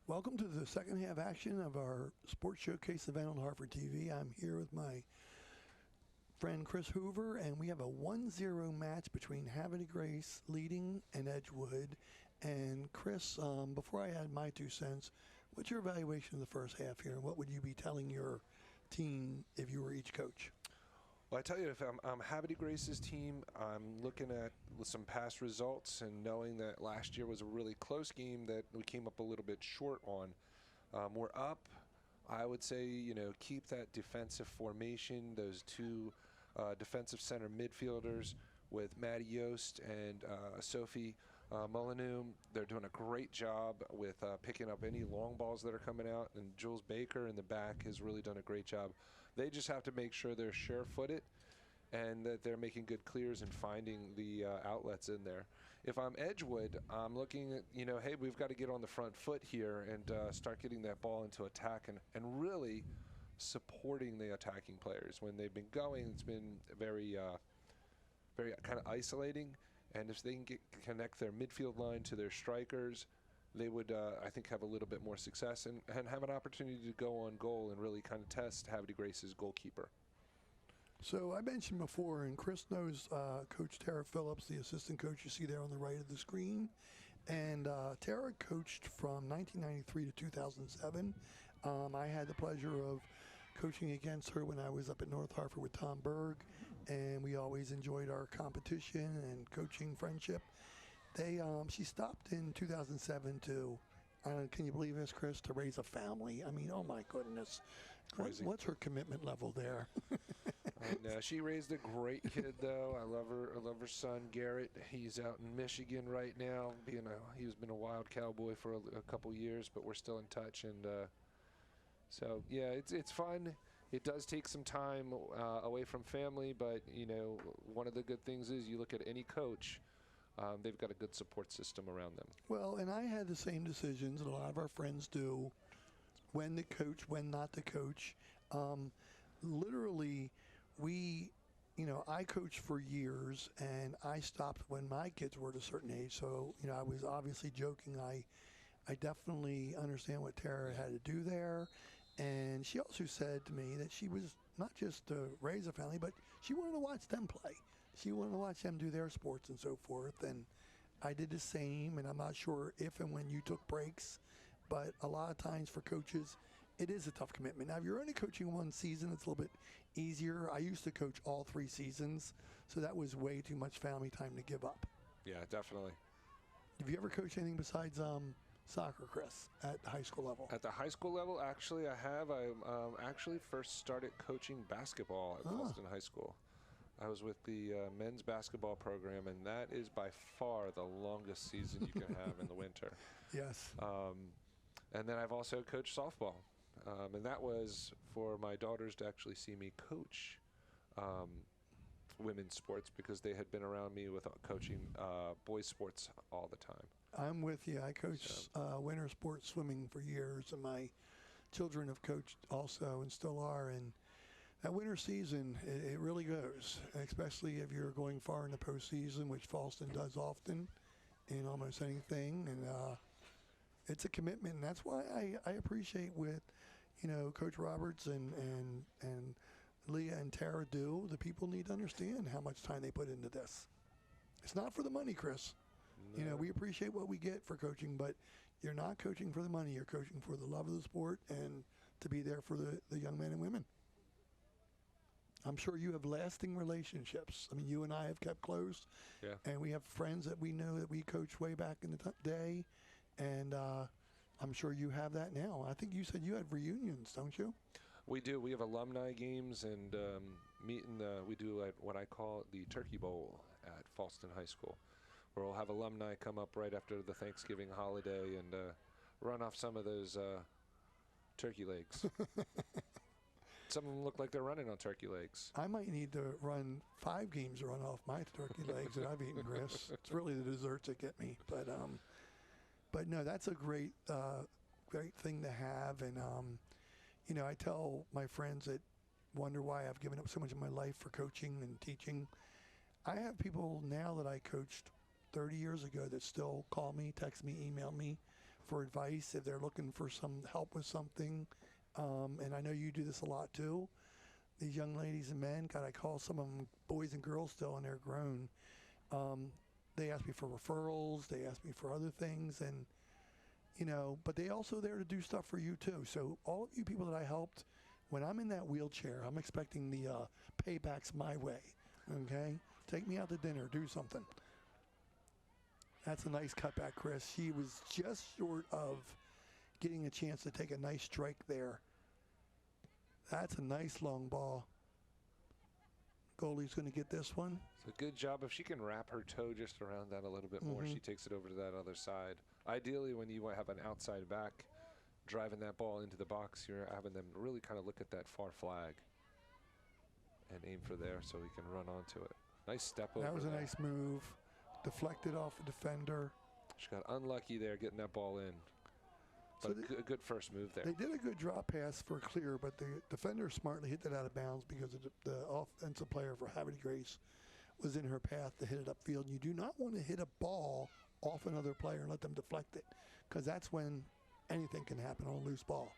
Welcome to the second half action of our Sports Showcase event on Hartford TV. I'm here with my friend Chris Hoover, and we have a 1-0 match between Havre Grace leading and Edgewood. And Chris, before I add my 2 cents, what's your evaluation of the first half here, and what would you be telling your team if you were each coach? Well, I tell you, if I'm Havre Grace's team, I'm looking at some past results and knowing that last year was a really close game that we came up a little bit short on. We're up. I would say, keep that defensive formation, those two defensive center midfielders with Maddie Yost and Sophie Molyneux. They're doing a great job with picking up any long balls that are coming out, and Jules Baker in the back has really done a great job. They just have to make sure they're sure-footed and that they're making good clears and finding the outlets in there. If I'm Edgewood, I'm looking at, hey, we've got to get on the front foot here and start getting that ball into attack and really supporting the attacking players. When they've been going, it's been very kind of isolating. And if they can connect their midfield line to their strikers, they would, I think, have a little bit more success and have an opportunity to go on goal and really kind of test Havre Grace's goalkeeper. So I mentioned before, and Chris knows Coach Tara Phillips, the assistant coach you see there on the right of the screen. And Tara coached from 1993 to 2007. I had the pleasure of coaching against her when I was up at North Hartford with Tom Berg, and we always enjoyed our competition and coaching friendship. She stopped in 2007 to, can you believe this, Chris, to raise a family. I mean, oh my goodness. Crazy. What's her commitment level there? And she raised a great kid, though. I love her. I love her son, Garrett. He's out in Michigan right now. He's been a wild cowboy for a couple years, but we're still in touch. And so, yeah, it's fun. It does take some time away from family, but, you know, one of the good things is you look at any coach, they've got a good support system around them. Well, and I had the same decisions that a lot of our friends do, when to coach, when not to coach. Literally, I coached for years, and I stopped when my kids were at a certain age. So, you know, I was obviously joking. I definitely understand what Tara had to do there. And she also said to me that she was not just to raise a family, but she wanted to watch them play. She wanted to watch them do their sports and so forth. And I did the same, and I'm not sure if and when you took breaks, but a lot of times for coaches, it is a tough commitment. Now, if you're only coaching one season, it's a little bit easier. I used to coach all 3 seasons, so that was way too much family time to give up. Yeah, definitely. Have you ever coached anything besides soccer, Chris, at the high school level? At the high school level, actually, I have. I actually first started coaching basketball at Boston High School. I was with the men's basketball program, and that is by far the longest season you can have in the winter. Yes. And then I've also coached softball. And that was for my daughters to actually see me coach women's sports, because they had been around me with coaching boys sports all the time. I'm with you. I coached winter sports swimming for years, and my children have coached also and still are. And that winter season, it really goes, especially if you're going far in the postseason, which Falston does often in almost anything. And it's a commitment, and that's why I appreciate with, you know, Coach Roberts and Leah and Tara do. The people need to understand how much time they put into this. It's not for the money, Chris. No. You know, we appreciate what we get for coaching, but you're not coaching for the money. You're coaching for the love of the sport and to be there for the young men and women. I'm sure you have lasting relationships. I mean, you and I have kept close. Yeah. And we have friends that we know that we coached way back in the day. And I'm sure you have that now. I think you said you had reunions, don't you? We do. We have alumni games and we do what I call the Turkey Bowl at Falston High School, where we'll have alumni come up right after the Thanksgiving holiday and run off some of those turkey legs. Some of them look like they're running on turkey legs. I might need to run 5 games to run off my turkey legs that I've eaten, Chris. It's really the desserts that get me. But no, that's a great thing to have. And, you know, I tell my friends that wonder why I've given up so much of my life for coaching and teaching. I have people now that I coached 30 years ago that still call me, text me, email me for advice if they're looking for some help with something. And I know you do this a lot too. These young ladies and men, God, I call some of them boys and girls still, and they're grown. They ask me for referrals. They ask me for other things. And, you know, but they also there to do stuff for you too. So all of you people that I helped, when I'm in that wheelchair, I'm expecting the paybacks my way, okay? Take me out to dinner, do something. That's a nice cutback, Chris. She was just short of getting a chance to take a nice strike there. That's a nice long ball. Goalie's going to get this one. It's a good job. If she can wrap her toe just around that a little bit more, she takes it over to that other side. Ideally, when you have an outside back driving that ball into the box, you're having them really kind of look at that far flag and aim for there so he can run onto it. Nice step over. That was a nice move. Deflected off the defender. She got unlucky there getting that ball in. But so a good first move there. They did a good drop pass for clear, but the defender smartly hit that out of bounds because the offensive player for Havre Grace was in her path to hit it upfield. You do not want to hit a ball off another player and let them deflect it, because that's when anything can happen on a loose ball.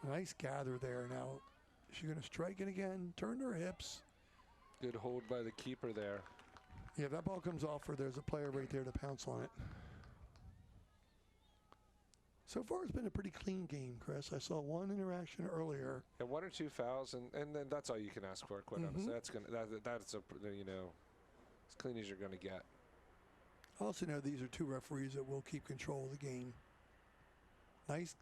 Nice gather there. Now, is she going to strike it again? Turn her hips. Good hold by the keeper there. Yeah, if that ball comes off her, there's a player right there to pounce on it. So far, it's been a pretty clean game, Chris. I saw one interaction earlier. Yeah, 1 or 2 fouls, and then that's all you can ask for. Quite honestly, that's as clean as you're gonna get. I also know these are two referees that will keep control of the game. Nice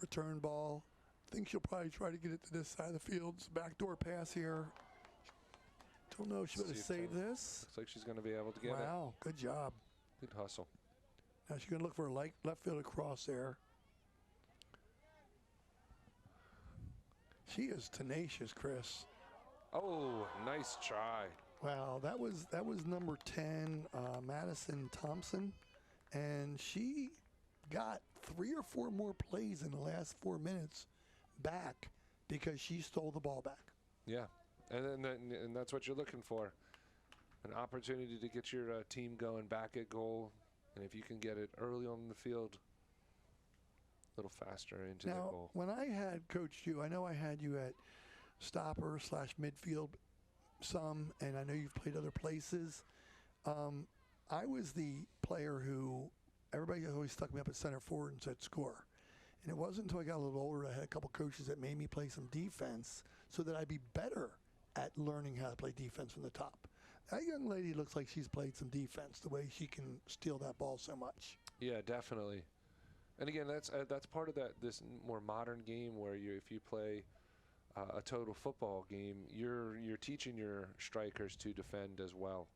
return ball. I think she'll probably try to get it to this side of the field. It's a backdoor pass here. Don't know if she better save this. Looks like she's going to be able to get it. Wow, good job. Good hustle. Now she's going to look for a left field across there. She is tenacious, Chris. Oh, nice try. Wow, that was number 10, Madison Thompson, and she got 3 or 4 more plays in the last 4 minutes back because she stole the ball back. Yeah, and that's what you're looking for, an opportunity to get your team going back at goal, and if you can get it early on the field, a little faster into the goal. When I had coached you, I know I had you at stopper / midfield some, and I know you've played other places. I was the player who everybody always stuck me up at center forward and said score. And it wasn't until I got a little older I had a couple coaches that made me play some defense so that I'd be better at learning how to play defense from the top. That young lady looks like she's played some defense, the way she can steal that ball so much. Yeah, definitely. And again, that's part of this more modern game where if you play a total football game, you're teaching your strikers to defend as well.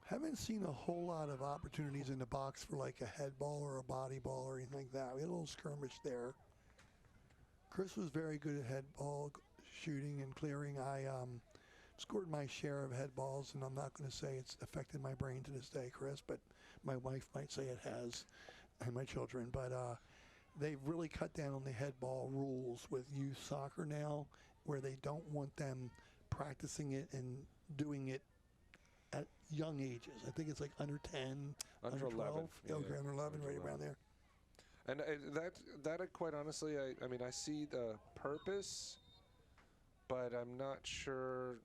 Haven't seen a whole lot of opportunities in the box for like a head ball or a body ball or anything like that. We had a little skirmish there. Chris was very good at head ball shooting and clearing. I scored my share of head balls, and I'm not going to say it's affected my brain to this day, Chris, but my wife might say it has, and my children. But they've really cut down on the head ball rules with youth soccer now, where they don't want them practicing it and doing it at young ages. I think it's like under 10, under 12. 11. Yeah, okay, under 11, right 11. around there. And that quite honestly, I mean, I see the purpose, but I'm not sure,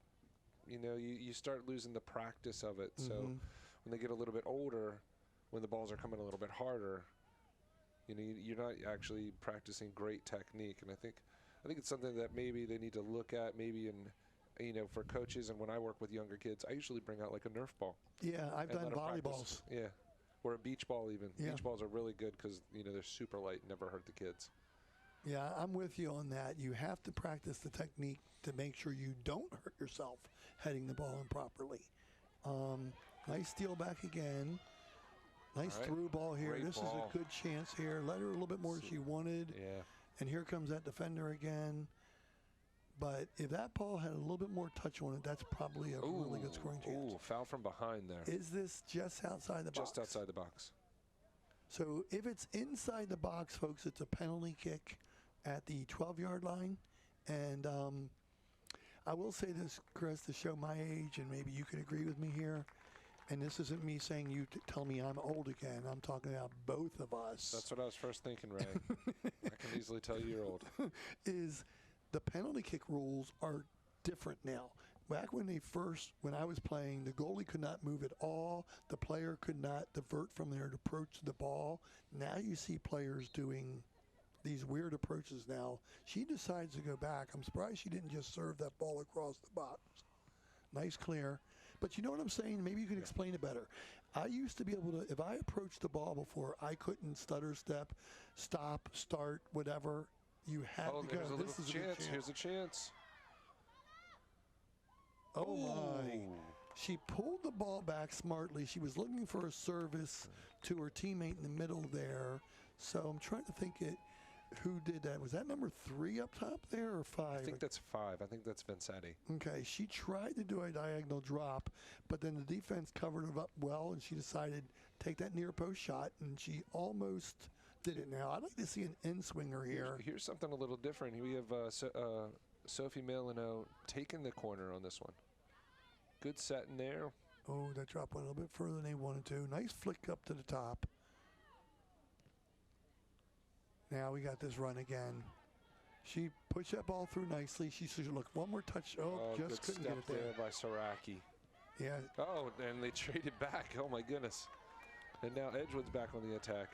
you start losing the practice of it. So when they get a little bit older, when the balls are coming a little bit harder, you're not actually practicing great technique. And I think it's something that maybe they need to look at, maybe for coaches. And when I work with younger kids, I usually bring out like a Nerf ball. Yeah, I've done volleyballs. Yeah. Or a beach ball even. Yeah. Beach balls are really good because, they're super light, never hurt the kids. Yeah, I'm with you on that. You have to practice the technique to make sure you don't hurt yourself heading the ball improperly. Nice steal back again. Nice through ball here. Great this ball. Is a good chance here. Let her a little bit more than she wanted. Yeah. And here comes that defender again. But if that ball had a little bit more touch on it, that's probably a really good scoring chance. Ooh, foul from behind there. Is this just outside the box? Just outside the box. So if it's inside the box, folks, it's a penalty kick at the 12-yard line. And I will say this, Chris, to show my age, and maybe you can agree with me here. And this isn't me saying you tell me I'm old again. I'm talking about both of us. That's what I was first thinking, Ray. I can easily tell you're old. Is the penalty kick rules are different now. Back when I was playing, the goalie could not move at all. The player could not divert from their approach to the ball. Now you see players doing these weird approaches now. She decides to go back. I'm surprised she didn't just serve that ball across the box. Nice clear. But you know what I'm saying? Maybe you can explain it better. I used to be able to, if I approached the ball before, I couldn't stutter step, stop, start, whatever. You had to go. There's a little chance. Here's a chance. Oh, my. She pulled the ball back smartly. She was looking for a service to her teammate in the middle there. So I'm trying to think who did that. Was that number 3 up top there or 5? I think that's 5. I think that's Vincetti. Okay. She tried to do a diagonal drop, but then the defense covered it up well, and she decided to take that near post shot, and she almost did it. Now, I'd like to see an in-swinger here. Here's something a little different. We have Sophie Milano taking the corner on this one. Good set in there. Oh, that drop went a little bit further than they wanted to. Nice flick up to the top. Now we got this run again. She pushed that ball through nicely. She said, look, one more touch. Oh, just couldn't get it there. By Saraki. Yeah. Oh, and they traded back. Oh, my goodness. And now Edgewood's back on the attack.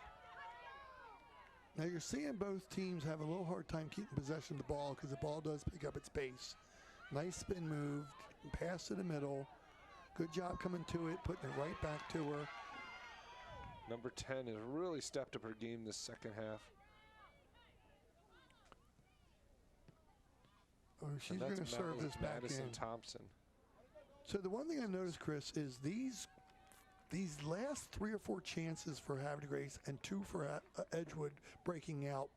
Now you're seeing both teams have a little hard time keeping possession of the ball because the ball does pick up its pace. Nice spin move, pass to the middle. Good job coming to it, putting it right back to her. Number 10 has really stepped up her game this second half. Oh, she's going to serve this back Madison in. Thompson. So the one thing I noticed, Chris, is these last 3 or 4 chances for Havre Grace and 2 for Edgewood breaking out,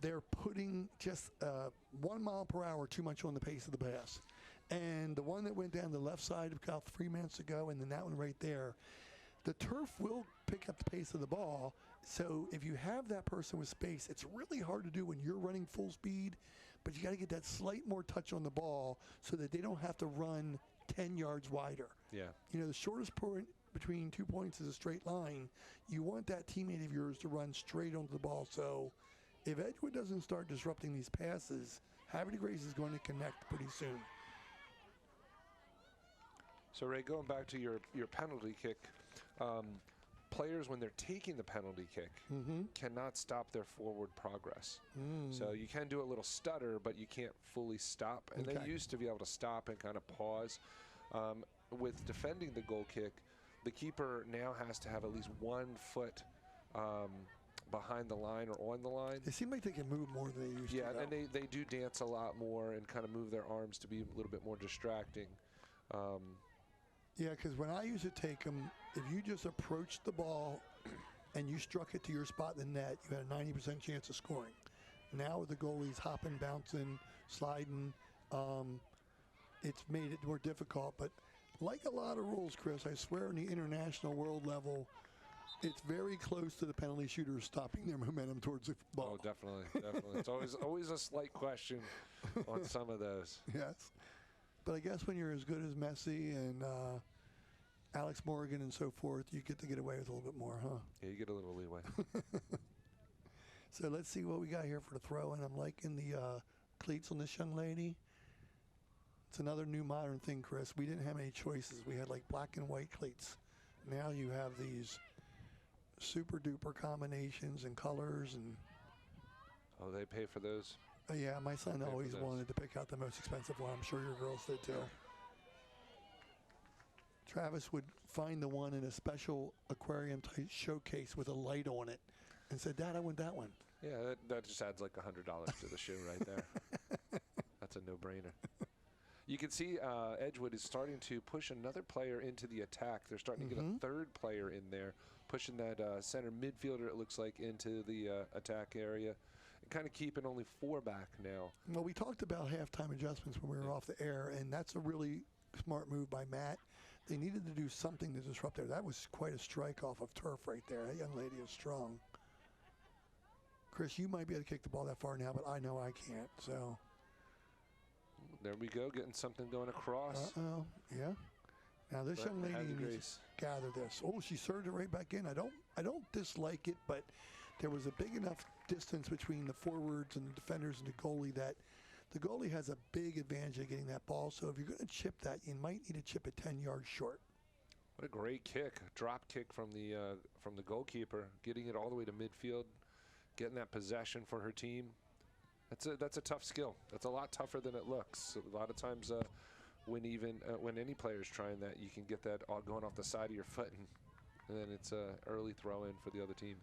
they're putting just 1 mile per hour too much on the pace of the pass. And the one that went down the left side about 3 minutes ago, and then that one right there, the turf will pick up the pace of the ball. So if you have that person with space, it's really hard to do when you're running full speed, but you got to get that slight more touch on the ball so that they don't have to run 10 yards wider. Yeah. You know, the shortest point between 2 points is a straight line. You want that teammate of yours to run straight onto the ball. So if Edgewood doesn't start disrupting these passes, Havre Grace is going to connect pretty soon. So, Ray, going back to your penalty kick, players, when they're taking the penalty kick, cannot stop their forward progress. So you can do a little stutter, but you can't fully stop. And they used to be able to stop and kind of pause. With defending the goal kick, the keeper now has to have at least 1 foot behind the line or on the line. They seem like they can move more than they used to. Yeah, and they do dance a lot more and kind of move their arms to be a little bit more distracting. Yeah, because when I used to take them, if you just approached the ball and you struck it to your spot in the net, you had a 90% chance of scoring. Now with the goalies hopping, bouncing, sliding, it's made it more difficult. But like a lot of rules, Chris, I swear on the international world level, it's very close to the penalty shooters stopping their momentum towards the ball. Oh, definitely, definitely. It's always a slight question on some of those. Yes. But I guess when you're as good as Messi and Alex Morgan and so forth, you get to get away with a little bit more, huh? Yeah, you get a little leeway. So let's see what we got here for the throw. And I'm liking the cleats on this young lady. It's another new modern thing, Chris. We didn't have any choices. We had like black and white cleats. Now you have these super duper combinations and colors. And Oh, they pay for those? yeah, my son always wanted to pick out the most expensive one. I'm sure your girls did too. Travis would find the one in a special aquarium type showcase with a light on it and said, Dad, I want that one. Yeah, that just adds like $100 to the shoe right there. That's a no-brainer. You can see Edgewood is starting to push another player into the attack. They're starting to get a third player in there, pushing that center midfielder, it looks like, into the attack area. Kind of keeping only 4 back now. Well, we talked about halftime adjustments when we were off the air, and that's a really smart move by Matt. They needed to do something to disrupt there. That was quite a strike off of turf right there. That young lady is strong. Chris, you might be able to kick the ball that far now, but I know I can't. So there we go, getting something going across. Yeah. Now this young lady needs to gather this. Oh, she served it right back in. I don't dislike it, but there was a big enough distance between the forwards and the defenders and the goalie that the goalie has a big advantage of getting that ball. So if you're going to chip that, you might need to chip it 10 yards short. What a great kick, drop kick from the goalkeeper, getting it all the way to midfield, getting that possession for her team. That's a tough skill. That's a lot tougher than it looks. A lot of times when any player's trying that, you can get that all going off the side of your foot, and then it's an early throw in for the other team.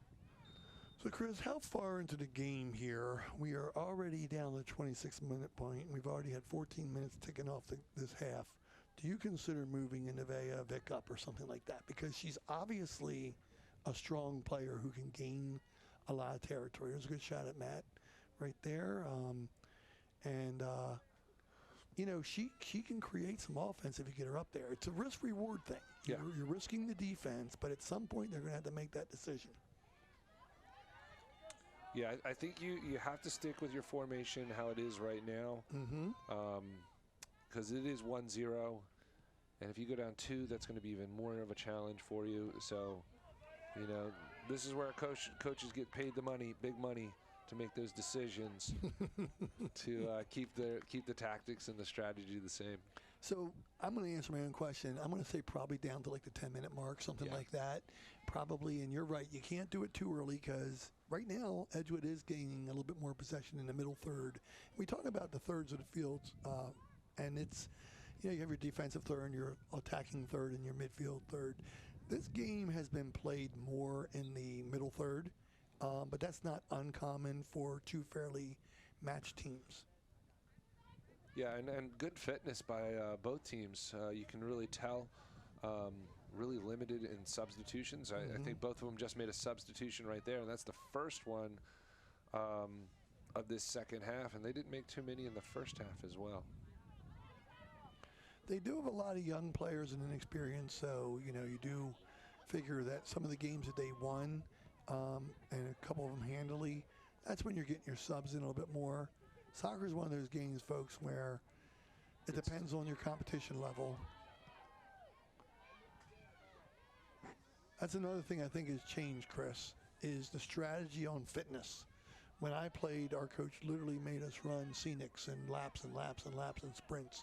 So, Chris, how far into the game here? We are already down the 26-minute point. We've already had 14 minutes ticking off this half. Do you consider moving Nevaeh Vick up or something like that? Because she's obviously a strong player who can gain a lot of territory. There's a good shot at Matt right there. You know, she can create some offense if you get her up there. It's a risk-reward thing. Yeah. You're risking the defense, but at some point they're going to have to make that decision. Yeah, I think you have to stick with your formation how it is right now. Because it is 1-0. And if you go down 2, that's going to be even more of a challenge for you. So, you know, this is where coaches get paid the money, big money, to make those decisions to keep the tactics and the strategy the same. So I'm going to answer my own question. I'm going to say probably down to like the 10-minute mark, something like that. Probably, and you're right. You can't do it too early because right now Edgewood is gaining a little bit more possession in the middle third. We talk about the thirds of the fields, and it's, you have your defensive third, your attacking third, and your midfield third. This game has been played more in the middle third, but that's not uncommon for two fairly matched teams. Yeah, and good fitness by both teams. You can really tell. Really limited in substitutions. I think both of them just made a substitution right there, and that's the first one of this second half, and they didn't make too many in the first half as well. They do have a lot of young players and inexperience, so you do figure that some of the games that they won, and a couple of them handily, that's when you're getting your subs in a little bit more. Soccer is one of those games, folks, where it depends on your competition level. That's another thing I think has changed, Chris, is the strategy on fitness. When I played, our coach literally made us run scenics and laps and laps and laps and sprints.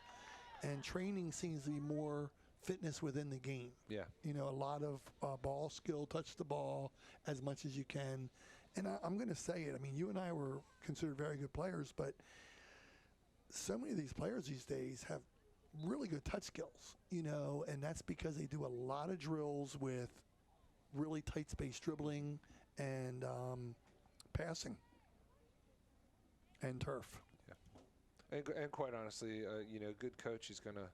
And training seems to be more fitness within the game. Yeah. A lot of ball skill, touch the ball as much as you can. And I'm going to say it. I mean, you and I were considered very good players, but so many of these players these days have really good touch skills, and that's because they do a lot of drills with really tight space dribbling and passing and turf. Yeah, and quite honestly, a good coach is gonna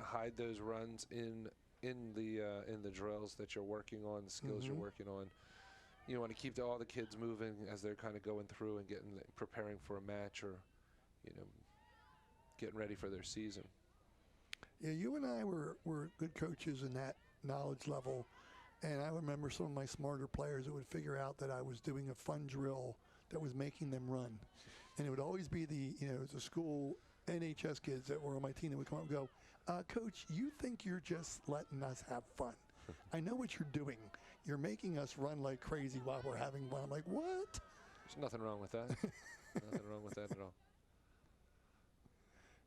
hide those runs in the drills that you're working on, the skills you're working on. You want to keep all the kids moving as they're kind of going through and preparing for a match or, getting ready for their season. Yeah, you and I were good coaches in that knowledge level. And I remember some of my smarter players that would figure out that I was doing a fun drill that was making them run. And it would always be the school NHS kids that were on my team that would come up and go, Coach, you think you're just letting us have fun. I know what you're doing. You're making us run like crazy while we're having fun. I'm like, what? There's nothing wrong with that. Nothing wrong with that at all.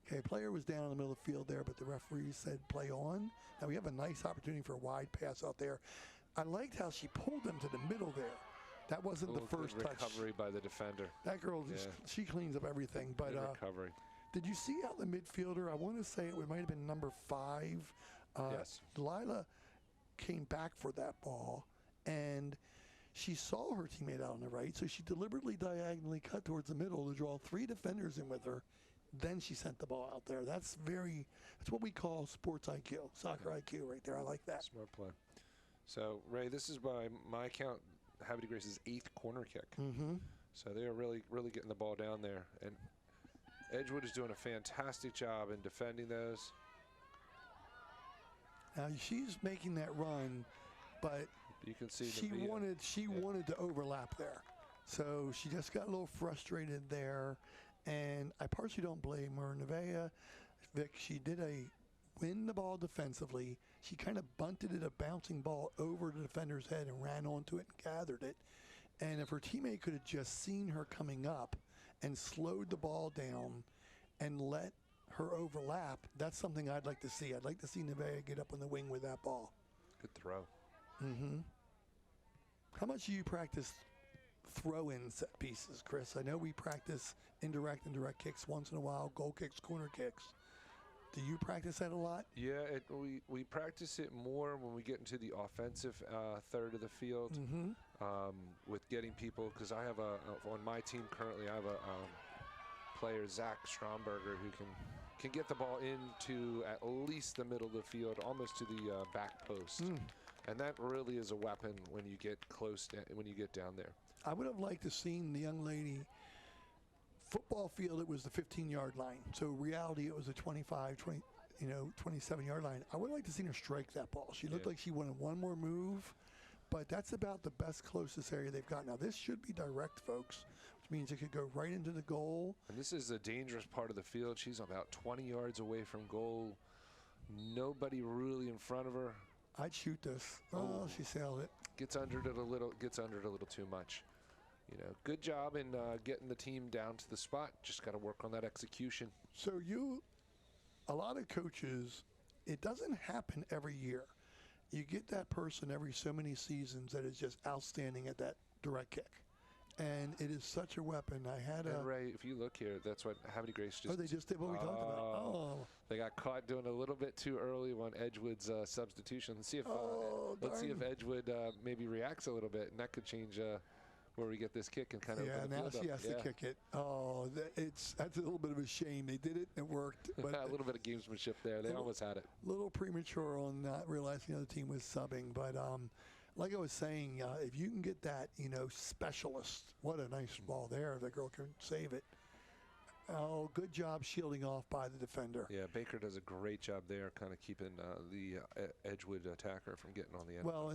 Okay, player was down in the middle of the field there, but the referee said play on. Now we have a nice opportunity for a wide pass out there. I liked how she pulled them to the middle there. That wasn't the first touch. Recovery by the defender. That girl, she cleans up everything. But recovery. Did you see out the midfielder? I want to say it might have been number 5. Yes. Delilah came back for that ball, and she saw her teammate out on the right, so she deliberately diagonally cut towards the middle to draw 3 defenders in with her. Then she sent the ball out there. That's what we call sports IQ, soccer IQ right there. I like that. Smart play. So, Ray, this is by my count, Havre de Grace's 8th corner kick. So they are really, really getting the ball down there. And Edgewood is doing a fantastic job in defending those. Now, she's making that run, but you can see she wanted to overlap there. So she just got a little frustrated there. And I partially don't blame her. Nevaeh, Vic, she did win the ball defensively. She kind of bunted it, a bouncing ball over the defender's head and ran onto it and gathered it. And if her teammate could have just seen her coming up and slowed the ball down and let her overlap, that's something I'd like to see. I'd like to see Nevaeh get up on the wing with that ball. Good throw. How much do you practice throw-in set pieces, Chris? I know we practice indirect and direct kicks once in a while, goal kicks, corner kicks. Do you practice that a lot? Yeah, we practice it more when we get into the offensive third of the field with getting people, because I have on my team currently, I have a player, Zach Stromberger, who can get the ball into at least the middle of the field, almost to the back post. And that really is a weapon when you get close, when you get down there. I would have liked to seen the young lady. Football field, it was the 15-yard line. So reality, it was a 27-yard line. I would have liked to seen her strike that ball. She looked like she wanted one more move, but that's about the best closest area they've got. Now, this should be direct, folks, which means it could go right into the goal. And this is a dangerous part of the field. She's about 20 yards away from goal. Nobody really in front of her. I'd shoot this. Oh, she sailed it. Gets under it a little too much. Good job in getting the team down to the spot. Just got to work on that execution. So you a lot of coaches, it doesn't happen every year. You get that person every so many seasons that is just outstanding at that direct kick. And it is such a weapon. I had and Ray, if you look here, that's what Havre Grace just. Oh, they just did what we talked about. Oh. They got caught doing a little bit too early on Edgewood's substitution. Let's see if Edgewood maybe reacts a little bit, and that could change where we get this kick and kind of open the field up. Yeah, now she has to kick it. Oh, that's a little bit of a shame. They did it, and it worked. But a little bit of gamesmanship there. They almost had it. A little premature on not realizing the other team was subbing, but like I was saying, if you can get that, specialist, what a nice ball there. The girl can save it. Oh, good job shielding off by the defender. Yeah, Baker does a great job there, kind of keeping the Edgewood attacker from getting on the end. Well,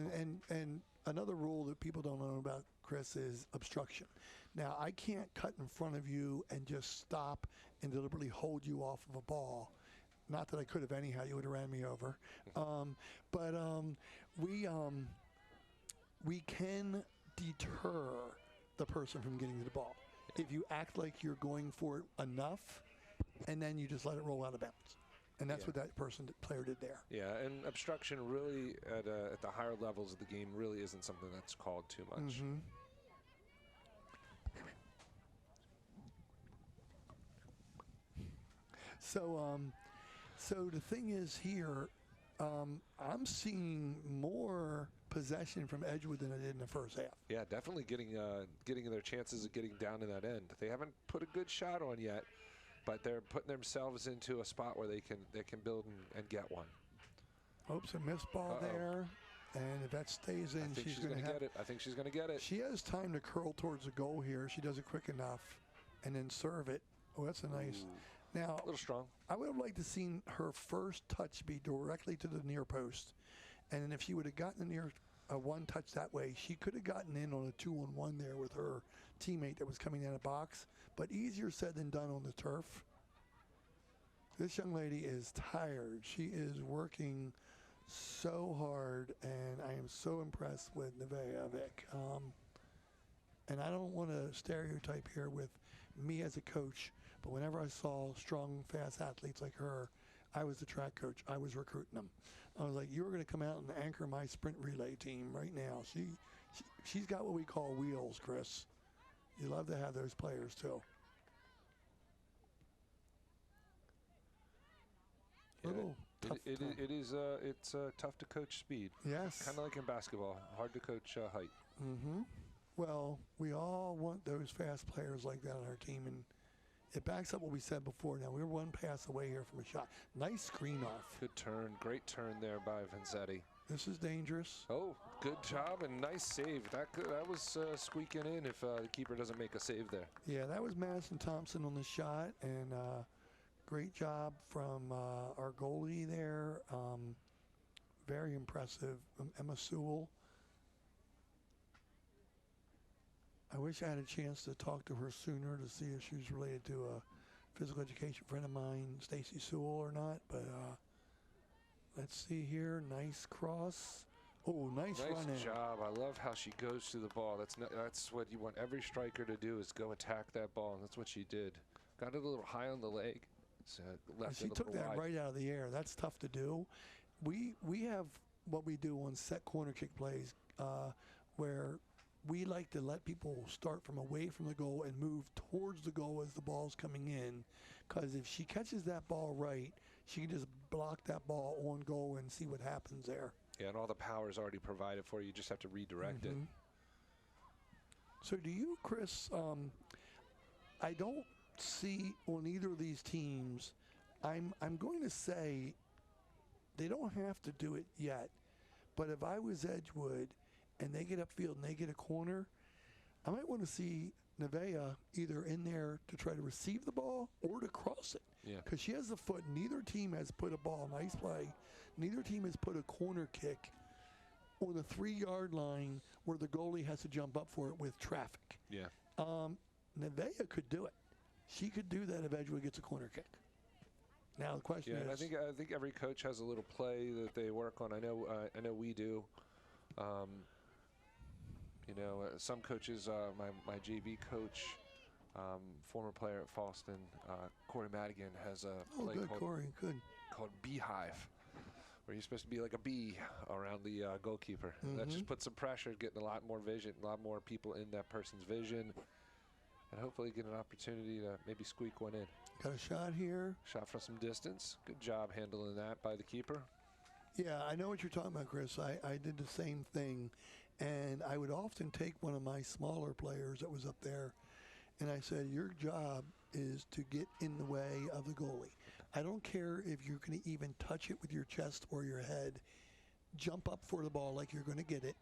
and another rule that people don't know about, Chris, is obstruction. Now, I can't cut in front of you and just stop and deliberately hold you off of a ball. Not that I could have anyhow. You would have ran me over. We can deter the person from getting to the ball if you act like you're going for it enough, and then you just let it roll out of bounds. And that's what that player did there. Yeah, and obstruction really at the higher levels of the game really isn't something that's called too much. Mm-hmm. So the thing is here, I'm seeing more possession from Edgewood than I did in the first half. Yeah, definitely getting their chances of getting down to that end. They haven't put a good shot on yet, but they're putting themselves into a spot where they can build and get one. Oops, a missed ball there. And if that stays in, she's going to get it. I think she's going to get it. She has time to curl towards the goal here. She does it quick enough and then serve it. Oh, that's a nice. Ooh. Now, a little strong. I would have liked to seen her first touch be directly to the near post. And then if she would have gotten near one touch that way, she could have gotten in on a 2-on-1 there with her teammate that was coming down the box. But easier said than done on the turf. This young lady is tired. She is working so hard, and I am so impressed with Nevaeh Vick. And I don't want to stereotype here with me as a coach, but whenever I saw strong, fast athletes like her, I was the track coach. I was recruiting them. I was like, you're going to come out and anchor my sprint relay team right now. She's got what we call wheels, Chris. You love to have those players, too. Yeah. It's tough to coach speed. Yes. Kind of like in basketball, hard to coach height. Mm-hmm. Well, we all want those fast players like that on our team, and it backs up what we said before. Now, we're one pass away here from a shot. Nice screen off. Good turn. Great turn there by Vanzetti. This is dangerous. Oh, good job and nice save. That was squeaking in if the keeper doesn't make a save there. Yeah, that was Madison Thompson on the shot, and great job from our goalie there. Very impressive. Emma Sewell. I wish I had a chance to talk to her sooner to see if she was related to a physical education friend of mine, Stacy Sewell, or not. But let's see here. Nice cross. Oh, nice run in. Nice job. I love how she goes to the ball. That's what you want every striker to do, is go attack that ball, and that's what she did. Got it a little high on the leg. So left she took that right out of the air. That's tough to do. We have what we do on set corner kick plays where we like to let people start from away from the goal and move towards the goal as the ball's coming in, because if she catches that ball right, she can just block that ball on goal and see what happens there. Yeah, and all the power is already provided for you. You just have to redirect it. So do you, Chris, I don't see on either of these teams, I'm going to say they don't have to do it yet, but if I was Edgewood and they get upfield and they get a corner, I might want to see Nevaeh either in there to try to receive the ball or to cross it. Yeah. Because she has the foot. Neither team has put a ball. Nice play. Neither team has put a corner kick on the 3-yard line where the goalie has to jump up for it with traffic. Yeah. Nevaeh could do it. She could do that if Edgewood gets a corner kick. Now the question is. Yeah, I think every coach has a little play that they work on. I know we do. Some coaches, my JV coach, Former player at Falston, Corey Madigan, has a play called Beehive, where you're supposed to be like a bee around the goalkeeper. That just puts some pressure, getting a lot more vision, a lot more people in that person's vision, and hopefully get an opportunity to maybe squeak one in. Got a shot here. Shot from some distance. Good job handling that by the keeper. Yeah, I know what you're talking about, Chris. I did the same thing, and I would often take one of my smaller players that was up there, and I said, your job is to get in the way of the goalie. I don't care if you're going to even touch it with your chest or your head. Jump up for the ball like you're going to get it.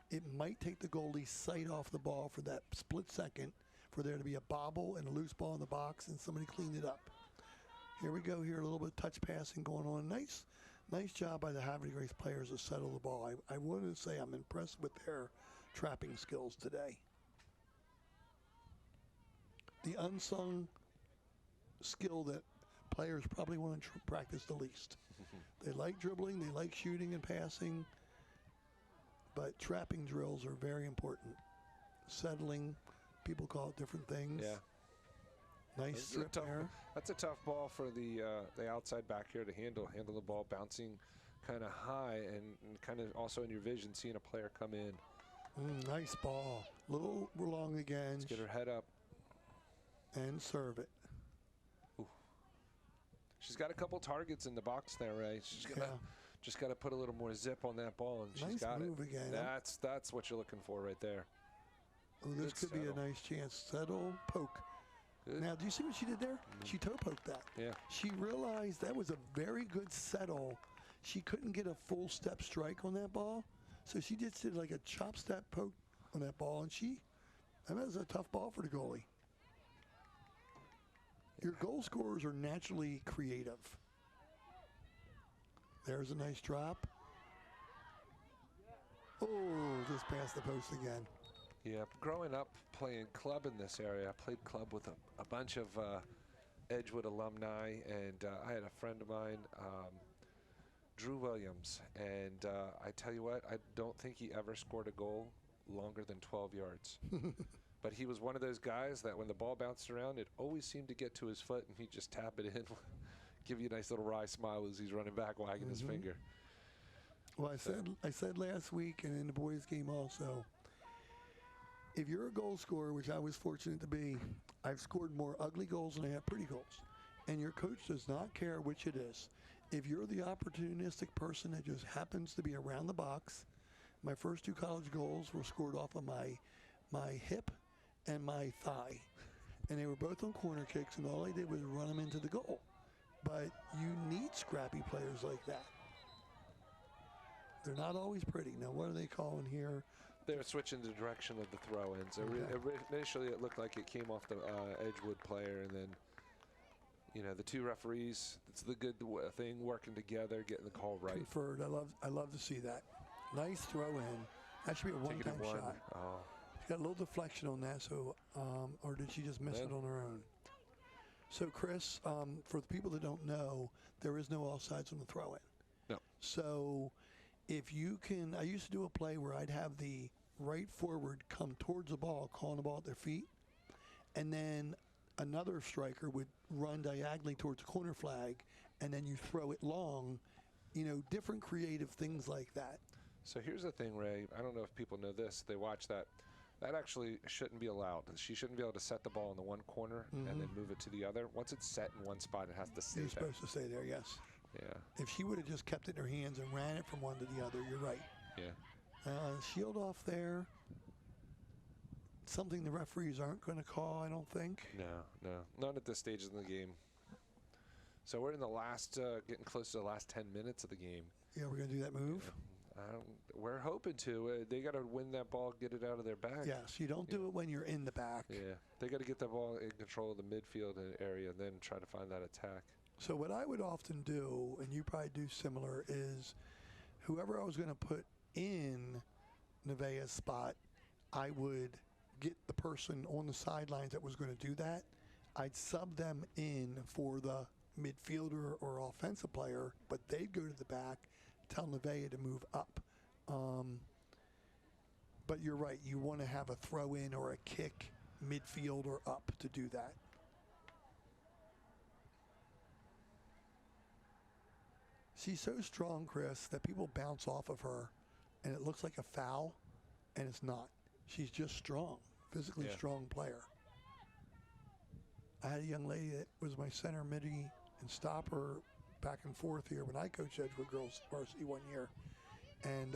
It might take the goalie's sight off the ball for that split second for there to be a bobble and a loose ball in the box and somebody cleaned it up. Here we go here, a little bit of touch passing going on. Nice job by the Havre Grace players to settle the ball. I wanted to say I'm impressed with their trapping skills today. The unsung skill that players probably want to practice the least. They like dribbling, they like shooting and passing, but trapping drills are very important. Settling, people call it different things. Yeah. Nice strip there. That's a tough ball for the outside back here to handle. Handle the ball bouncing kind of high and kind of also in your vision, seeing a player come in. Nice ball. Little along again. Let's get her head up. And serve it. Ooh. She's got a couple targets in the box there, Ray. She's just got to put a little more zip on that ball, and she's got it. Again. That's what you're looking for right there. Oh, this could be a nice chance. Settle, poke. Good. Now, do you see what she did there? She toe poked that. Yeah. She realized that was a very good settle. She couldn't get a full step strike on that ball, so she just did like a chop step poke on that ball, and that was a tough ball for the goalie. Your goal scorers are naturally creative. There's a nice drop. Oh, just past the post again. Yeah, growing up playing club in this area, I played club with a bunch of Edgewood alumni, and I had a friend of mine, Drew Williams, and I tell you what, I don't think he ever scored a goal longer than 12 yards. But he was one of those guys that when the ball bounced around, it always seemed to get to his foot, and he'd just tap it in, give you a nice little wry smile as he's running back, wagging his finger. Well, I said last week, and in the boys' game also, if you're a goal scorer, which I was fortunate to be, I've scored more ugly goals than I have pretty goals. And your coach does not care which it is. If you're the opportunistic person that just happens to be around the box, my first 2 college goals were scored off of my hip and my thigh, and they were both on corner kicks, and all I did was run them into the goal. But you need scrappy players like that. They're not always pretty. Now, what are they calling here? They're switching the direction of the throw-ins. Okay. Initially, it looked like it came off the Edgewood player, and then, the 2 referees, it's the good thing, working together, getting the call right. Conferred. I love to see that. Nice throw-in. That should be a one-time shot. Oh. Got a little deflection on that, so or did she just miss it on her own? So, Chris, for the people that don't know, there is no offsides on the throw-in. No. So, if you can, I used to do a play where I'd have the right forward come towards the ball, calling the ball at their feet, and then another striker would run diagonally towards the corner flag, and then you throw it long. Different creative things like that. So here's the thing, Ray. I don't know if people know this. They watch that. That actually shouldn't be allowed. She shouldn't be able to set the ball in the one corner and then move it to the other. Once it's set in one spot, it has to stay there. You're supposed to stay there, yes. Yeah. If she would have just kept it in her hands and ran it from one to the other, you're right. Yeah. Shield off there. Something the referees aren't going to call, I don't think. No. Not at this stage in the game. So we're in the last, getting close to the last 10 minutes of the game. Yeah, we're going to do that move. Yeah. We're hoping to. They got to win that ball, get it out of their back. Yes, you don't do it when you're in the back. Yeah, they got to get the ball in control of the midfield area and then try to find that attack. So what I would often do, and you probably do similar, is whoever I was going to put in Nevaeh's spot, I would get the person on the sidelines that was going to do that. I'd sub them in for the midfielder or offensive player, but they'd go to the back, tell Nevaeh to move up. But you're right. You want to have a throw-in or a kick midfield or up to do that. She's so strong, Chris, that people bounce off of her, and it looks like a foul, and it's not. She's just strong, physically strong player. I had a young lady that was my center midi and stopper back and forth here when I coached Edgewood girls varsity one year. And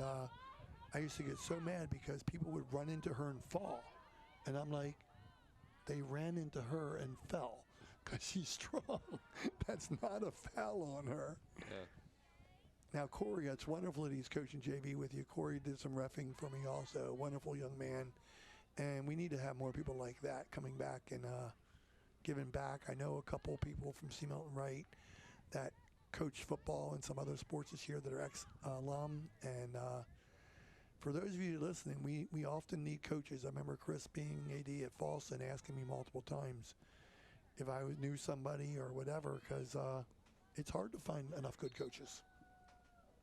I used to get so mad because people would run into her and fall. And I'm like, they ran into her and fell because she's strong. That's not a foul on her. Yeah. Now, Corey, it's wonderful that he's coaching JV with you. Corey did some reffing for me also, a wonderful young man. And we need to have more people like that coming back and giving back. I know a couple people from C. Milton Wright that coach football and some other sports this year that are ex-alum. And for those of you listening, we often need coaches. I remember Chris being AD at Falston asking me multiple times if I knew somebody or whatever, because it's hard to find enough good coaches.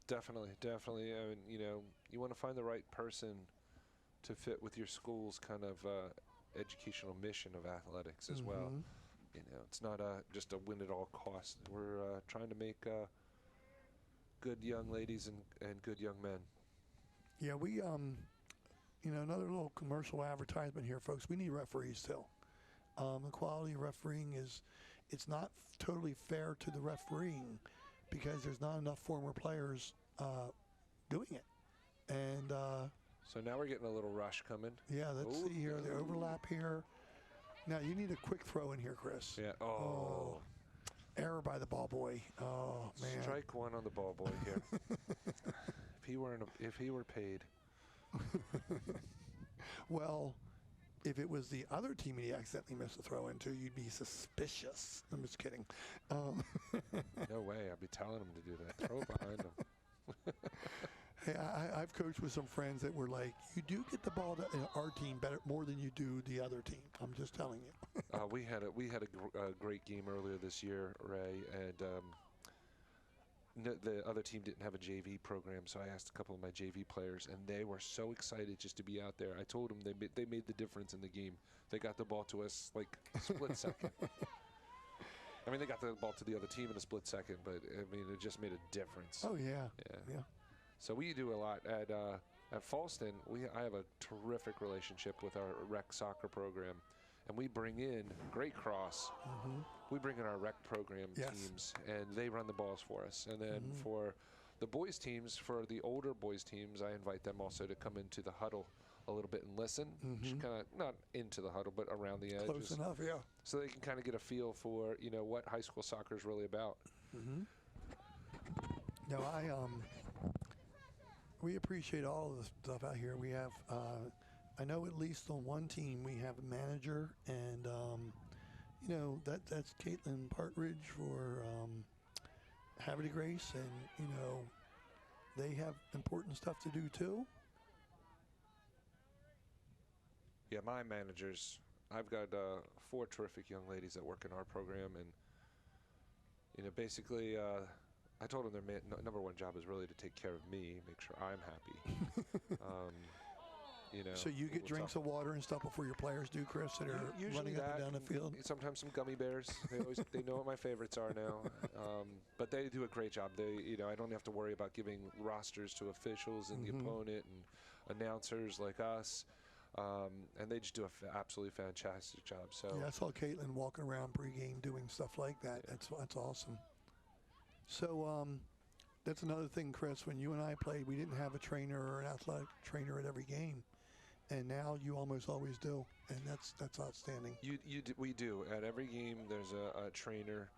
Definitely. I mean, you want to find the right person to fit with your school's kind of educational mission of athletics as well. It's not just a win at all costs. We're trying to make good young ladies and good young men. Yeah, we another little commercial advertisement here, folks. We need referees too. The quality of refereeing it's not totally fair to the refereeing because there's not enough former players doing it. And so now we're getting a little rush coming. Yeah, let's see here, the overlap here. Now you need a quick throw in here, Chris. Yeah. Oh. Error by the ball boy. Oh, man. Strike one on the ball boy here. If he were paid. Well, if it was the other team and he accidentally missed a throw into, you'd be suspicious. I'm just kidding. No way. I'd be telling him to do that. Throw it behind him. Hey, I've coached with some friends that were like, you do get the ball to our team better more than you do the other team. I'm just telling you. We had a great game earlier this year, Ray, and the other team didn't have a JV program, so I asked a couple of my JV players, and they were so excited just to be out there. I told them they made the difference in the game. They got the ball to us like a split second. I mean, they got the ball to the other team in a split second, but I mean, it just made a difference. Oh yeah. So we do a lot at Falston. I have a terrific relationship with our rec soccer program, and we bring in Great Cross. We bring in our rec program teams, and they run the balls for us. And then for the boys teams, for the older boys teams, I invite them also to come into the huddle a little bit and listen. Just kind of not into the huddle, but around the edges. Close enough, yeah. So they can kind of get a feel for what high school soccer is really about. No, we appreciate all of the stuff out here. We have, I know at least on one team we have a manager, and that's Caitlin Partridge for Havre Grace, and they have important stuff to do too. Yeah, my managers, I've got 4 terrific young ladies that work in our program, and basically I told them their number one job is really to take care of me, make sure I'm happy. So you get drinks of water and stuff before your players do, Chris, that are running up and down the field? Sometimes some gummy bears. They know what my favorites are now. But they do a great job. I don't have to worry about giving rosters to officials and the opponent and announcers like us. And they just do an absolutely fantastic job. So yeah, I saw Caitlin walking around pregame doing stuff like that. That's awesome. So that's another thing, Chris. When you and I played, we didn't have a trainer or an athletic trainer at every game, and now you almost always do, and that's outstanding. We do at every game. There's a trainer,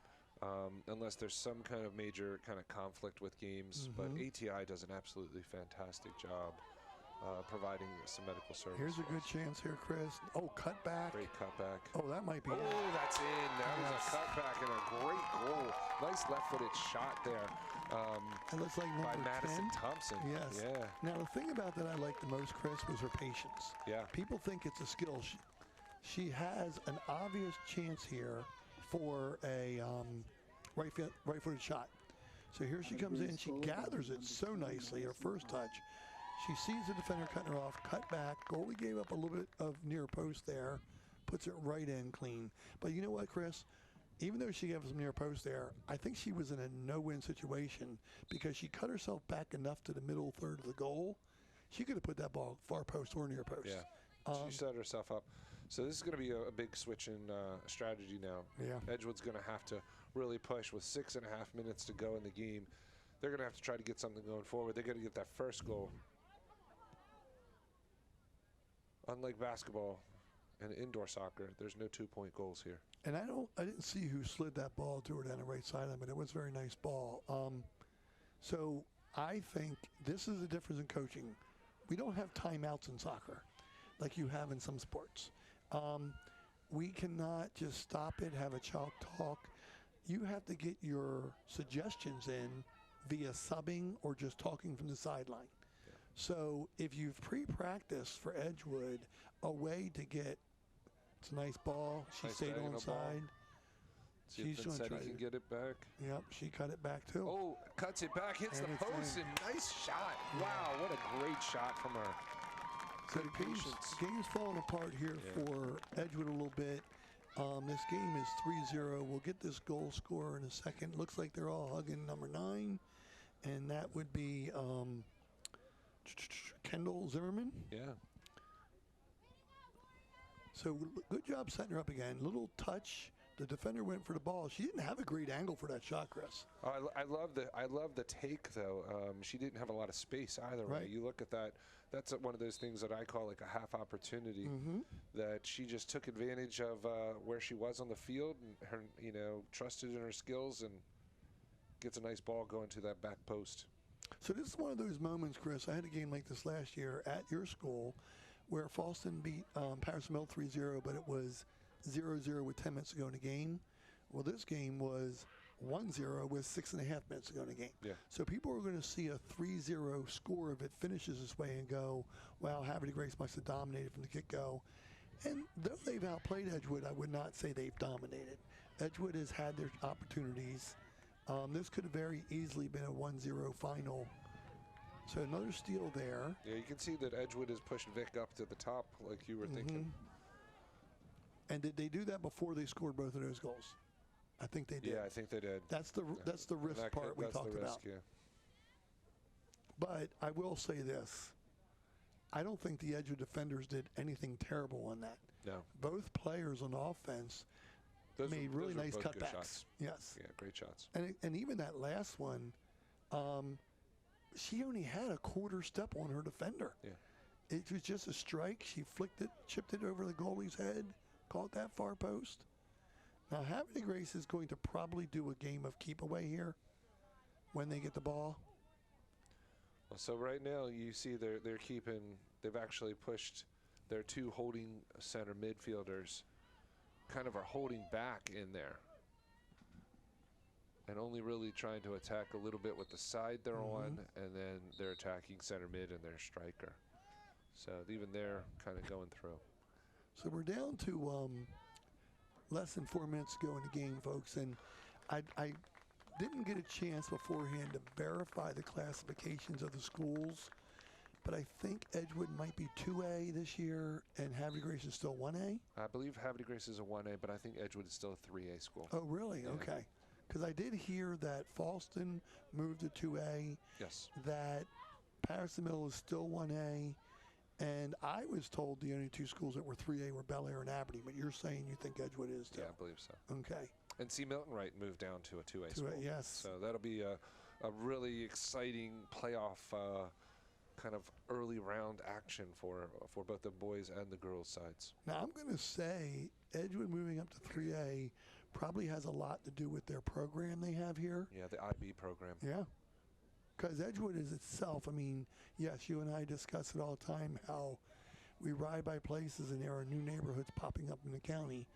unless there's some kind of major kind of conflict with games. But ATI does an absolutely fantastic job providing some medical service. Here's a good chance here, Chris. Oh, cutback. Great cutback. Oh, that might be. Oh, that's in. That was a cutback and a great goal. Nice left-footed shot there. It looks like number by Madison 10. Thompson. Yes. Yeah. Now, the thing about that I liked the most, Chris, was her patience. Yeah. People think it's a skill. She has an obvious chance here for a right-footed shot. So here she comes in. She gathers it so nicely, her first touch. She sees the defender cutting her off, cut back. Goalie gave up a little bit of near post there, puts it right in clean. But you know what, Chris? Even though she gave us some near post there, I think she was in a no-win situation because she cut herself back enough to the middle third of the goal. She could have put that ball far post or near post. Yeah, she set herself up. So this is going to be a big switch in strategy now. Yeah. Edgewood's going to have to really push with 6.5 minutes to go in the game. They're going to have to try to get something going forward. They're going to get that first goal. Unlike basketball and indoor soccer, there's no 2-point goals here. And I didn't see who slid that ball to her down the right sideline, but it was a very nice ball. So I think this is the difference in coaching. We don't have timeouts in soccer like you have in some sports. We cannot just stop it, have a chalk talk. You have to get your suggestions in via subbing or just talking from the sideline. Yeah. So if you've pre-practiced for Edgewood a way to get, it's a nice ball. She Nice stayed diagonal onside. ball. See She's if going to try Vincetti can to get it back. Yep, she cut it back too. Oh, cuts it back, hits And the it's post, in. and nice shot. Wow, what a great shot from her. So Good the patience. game's falling apart here Yeah. for Edgewood a little bit. This game is 3-0. We'll get this goal scorer in a second. Looks like they're all hugging number 9, and that would be Kendall Zimmerman. Yeah. So good job setting her up again. Little touch. The defender went for the ball. She didn't have a great angle for that shot, Chris. Oh, I love the take though. She didn't have a lot of space either. Right. You look at that. That's one of those things that I call like a half opportunity. That she just took advantage of where she was on the field and her, trusted in her skills and gets a nice ball going to that back post. So this is one of those moments, Chris. I had a game like this last year at your school where Falston beat Paris Mill 3-0, but it was 0-0 with 10 minutes to go in the game. Well, this game was 1-0 with 6.5 minutes to go in the game. Yeah. So people are going to see a 3-0 score if it finishes this way and go, wow, Havre Grace must have dominated from the get-go. And though they've outplayed Edgewood, I would not say they've dominated. Edgewood has had their opportunities. This could have very easily been a 1-0 final. So another steal there. Yeah, you can see that Edgewood has pushed Vic up to the top like you were thinking. And did they do that before they scored both of those goals? I think they did. Yeah, I think they did. That's the risk part we talked about. Yeah. But I will say this. I don't think the Edgewood defenders did anything terrible on that. No. Both players on offense made really nice both good cutbacks. shots. Yes. Yeah, great shots. And even that last one, she only had a quarter step on her defender. Yeah. It was just a strike. She flicked it, chipped it over the goalie's head, caught that far post. Now, Havre Grace is going to probably do a game of keep away here when they get the ball. Well, so right now you see they're keeping. They've actually pushed their 2 holding center midfielders, kind of are holding back in there, and only really trying to attack a little bit with the side they're on, and then they're attacking center mid and their striker. So even they're kind of going through. So we're down to less than 4 minutes to go in the game, folks, and I didn't get a chance beforehand to verify the classifications of the schools, but I think Edgewood might be 2A this year, and Havre Grace is still 1A? I believe Havre Grace is a 1A, but I think Edgewood is still a 3A school. Oh, really? Yeah. Okay. Because I did hear that Falston moved to 2A, Yes. that Patterson Mill is still 1A, and I was told the only 2 schools that were 3A were Bel Air and Aberdeen, but you're saying you think Edgewood is too? Yeah, I believe so. Okay. And C. Milton Wright moved down to a 2A school. Yes. So that'll be a really exciting playoff kind of early round action for both the boys and the girls sides. Now, I'm going to say Edgewood moving up to 3A probably has a lot to do with their program they have here. Yeah, the IB program. Yeah. Because Edgewood is itself, I mean, yes, you and I discuss it all the time, how we ride by places and there are new neighborhoods popping up in the county.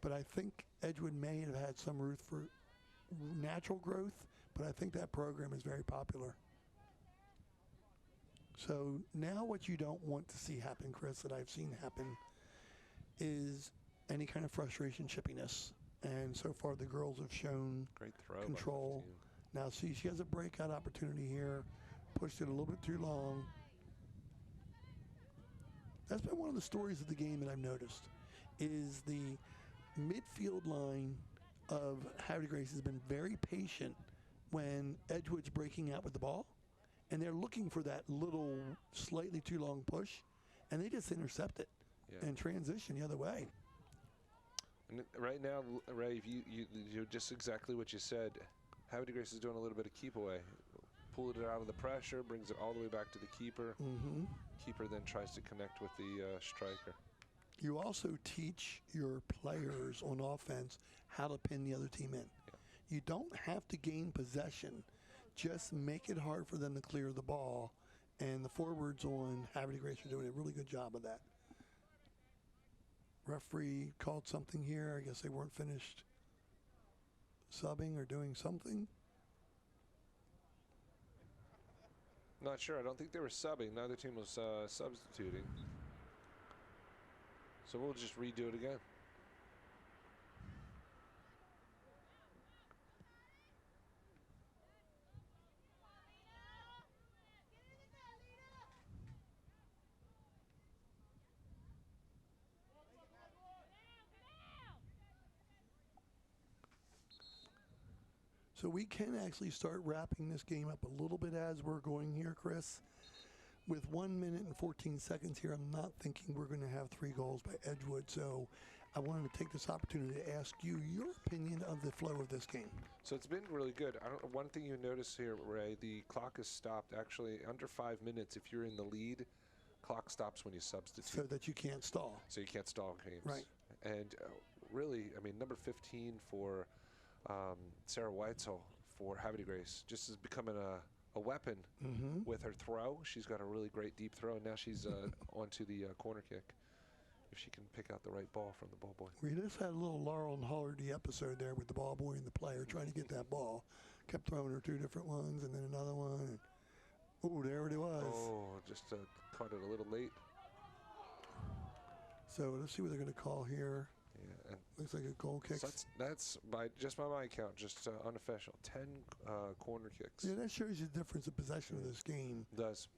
But I think Edgewood may have had some root for natural growth, but I think that program is very popular. So now what you don't want to see happen, Chris, that I've seen happen, is any kind of frustration, chippiness. And so far the girls have shown Great throw. control. Now, see, she has a breakout opportunity here. Pushed it a little bit too long. That's been one of the stories of the game that I've noticed, is the midfield line of Havre Grace has been very patient when Edgewood's breaking out with the ball, and they're looking for that little slightly too long push, and they just intercept it and transition the other way. And right now, Ray, you just exactly what you said. Havre Grace is doing a little bit of keep away. Pulled it out of the pressure, brings it all the way back to the keeper. Keeper then tries to connect with the striker. You also teach your players on offense how to pin the other team in. You don't have to gain possession. Just make it hard for them to clear the ball. And the forwards on Havre Grace are doing a really good job of that. Referee called something here. I guess they weren't finished subbing or doing something. Not sure. I don't think they were subbing. Neither team was substituting. So we'll just redo it again. So we can actually start wrapping this game up a little bit as we're going here, Chris. With 1 minute and 14 seconds here, I'm not thinking we're going to have 3 goals by Edgewood. So I wanted to take this opportunity to ask you your opinion of the flow of this game. So it's been really good. One thing you notice here, Ray, the clock is stopped actually under 5 minutes. If you're in the lead, clock stops when you substitute. So that you can't stall. So you can't stall games. Right. And really, I mean, number 15 for Sarah Weitzel for Havre Grace just is becoming a weapon with her throw. She's got a really great deep throw, and now she's onto the corner kick. If she can pick out the right ball from the ball boy. We just had a little Laurel and Hardy episode there with the ball boy and the player trying to get that ball. Kept throwing her 2 different ones and then another one. Oh, there it was. Oh, just caught it a little late. So let's see what they're going to call here. Yeah, and looks like a goal kick. So that's by my count, just unofficial. 10 corner kicks. Yeah, that shows you the difference of possession of this game. It does.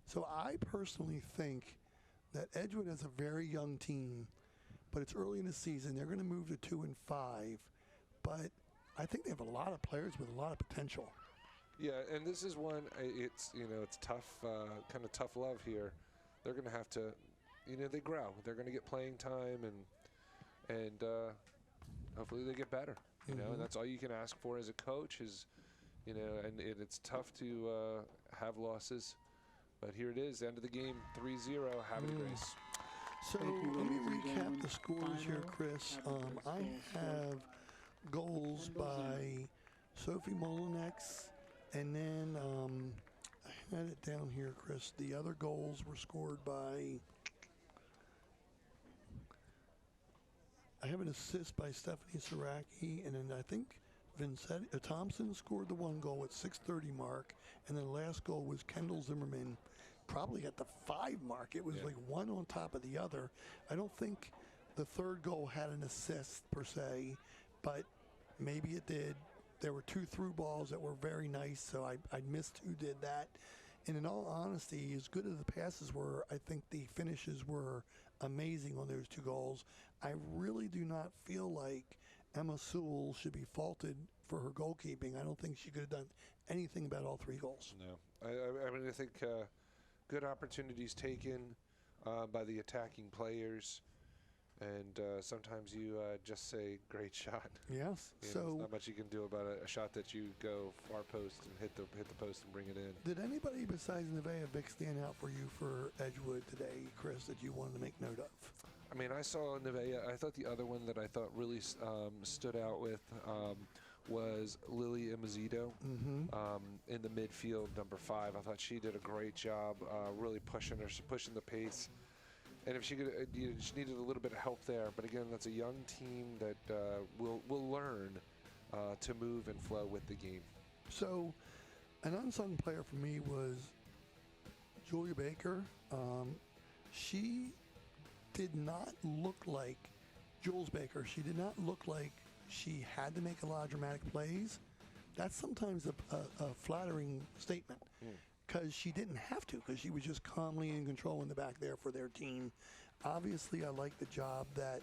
So I personally think that Edgewood has a very young team, but it's early in the season. They're going to move to 2 and 5, but I think they have a lot of players with a lot of potential. Yeah, and this is one. It's it's tough, kind of tough love here. They're going to have to, they grow. They're going to get playing time and hopefully they get better. You know, and that's all you can ask for as a coach is, and it's tough to have losses. But here it is, end of the game, 3-0, Havre Grace. So let me recap the scores here, Chris. I have goals by Sophie Molinex, and then I had it down here, Chris. The other goals were scored by, I have an assist by Stephanie Saraki, and then I think Thompson scored the 1 goal at 6:30 mark, and then the last goal was Kendall Zimmerman, probably at the 5 mark. It was like one on top of the other. I don't think the third goal had an assist per se, but maybe it did. There were 2 through balls that were very nice, so I missed who did that. And in all honesty, as good as the passes were, I think the finishes were amazing on those 2 goals. I really do not feel like Emma Sewell should be faulted for her goalkeeping. I don't think she could have done anything about all 3 goals. No. I mean, I think good opportunities taken by the attacking players. And sometimes you just say, great shot. Yes. So there's not much you can do about a shot that you go far post and hit the post and bring it in. Did anybody besides Nevaeh Vick stand out for you for Edgewood today, Chris, that you wanted to make note of? I mean, I saw Nevaeh. I thought the other one that I thought really stood out with was Lily Imazito in the midfield, number 5. I thought she did a great job really pushing the pace. And if she could, she needed a little bit of help there. But again, that's a young team that will learn to move and flow with the game. So, an unsung player for me was Julia Baker. She did not look like Jules Baker. She did not look like she had to make a lot of dramatic plays. That's sometimes a flattering statement. because she didn't have to, because she was just calmly in control in the back there for their team. Obviously, I like the job that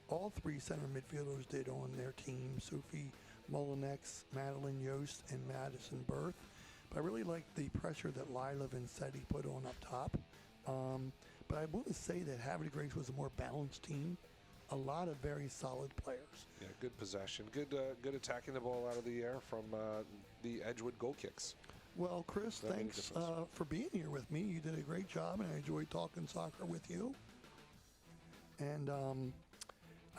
all three center midfielders did on their team, Sophie Molinex, Madeline Yost, and Madison Berth. But I really like the pressure that Lila Vincetti put on up top. But I want to say that Havre Grace was a more balanced team. A lot of very solid players. Yeah, good possession. Good attacking the ball out of the air from the Edgewood goal kicks. Well, Chris, thanks for being here with me. You did a great job, and I enjoyed talking soccer with you. And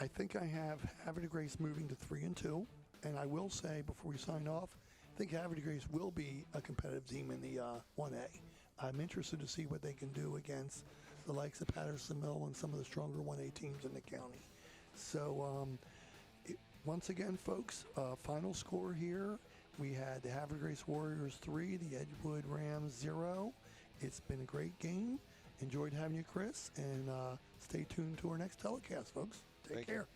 I think I have Havre Grace moving to 3-2. And I will say, before we sign off, I think Havre Grace will be a competitive team in the 1A. I'm interested to see what they can do against the likes of Patterson Mill and some of the stronger 1A teams in the county. So once again, folks, final score here. We had the Havre Grace Warriors 3, the Edgewood Rams 0. It's been a great game. Enjoyed having you, Chris, and stay tuned to our next telecast, folks. Take care.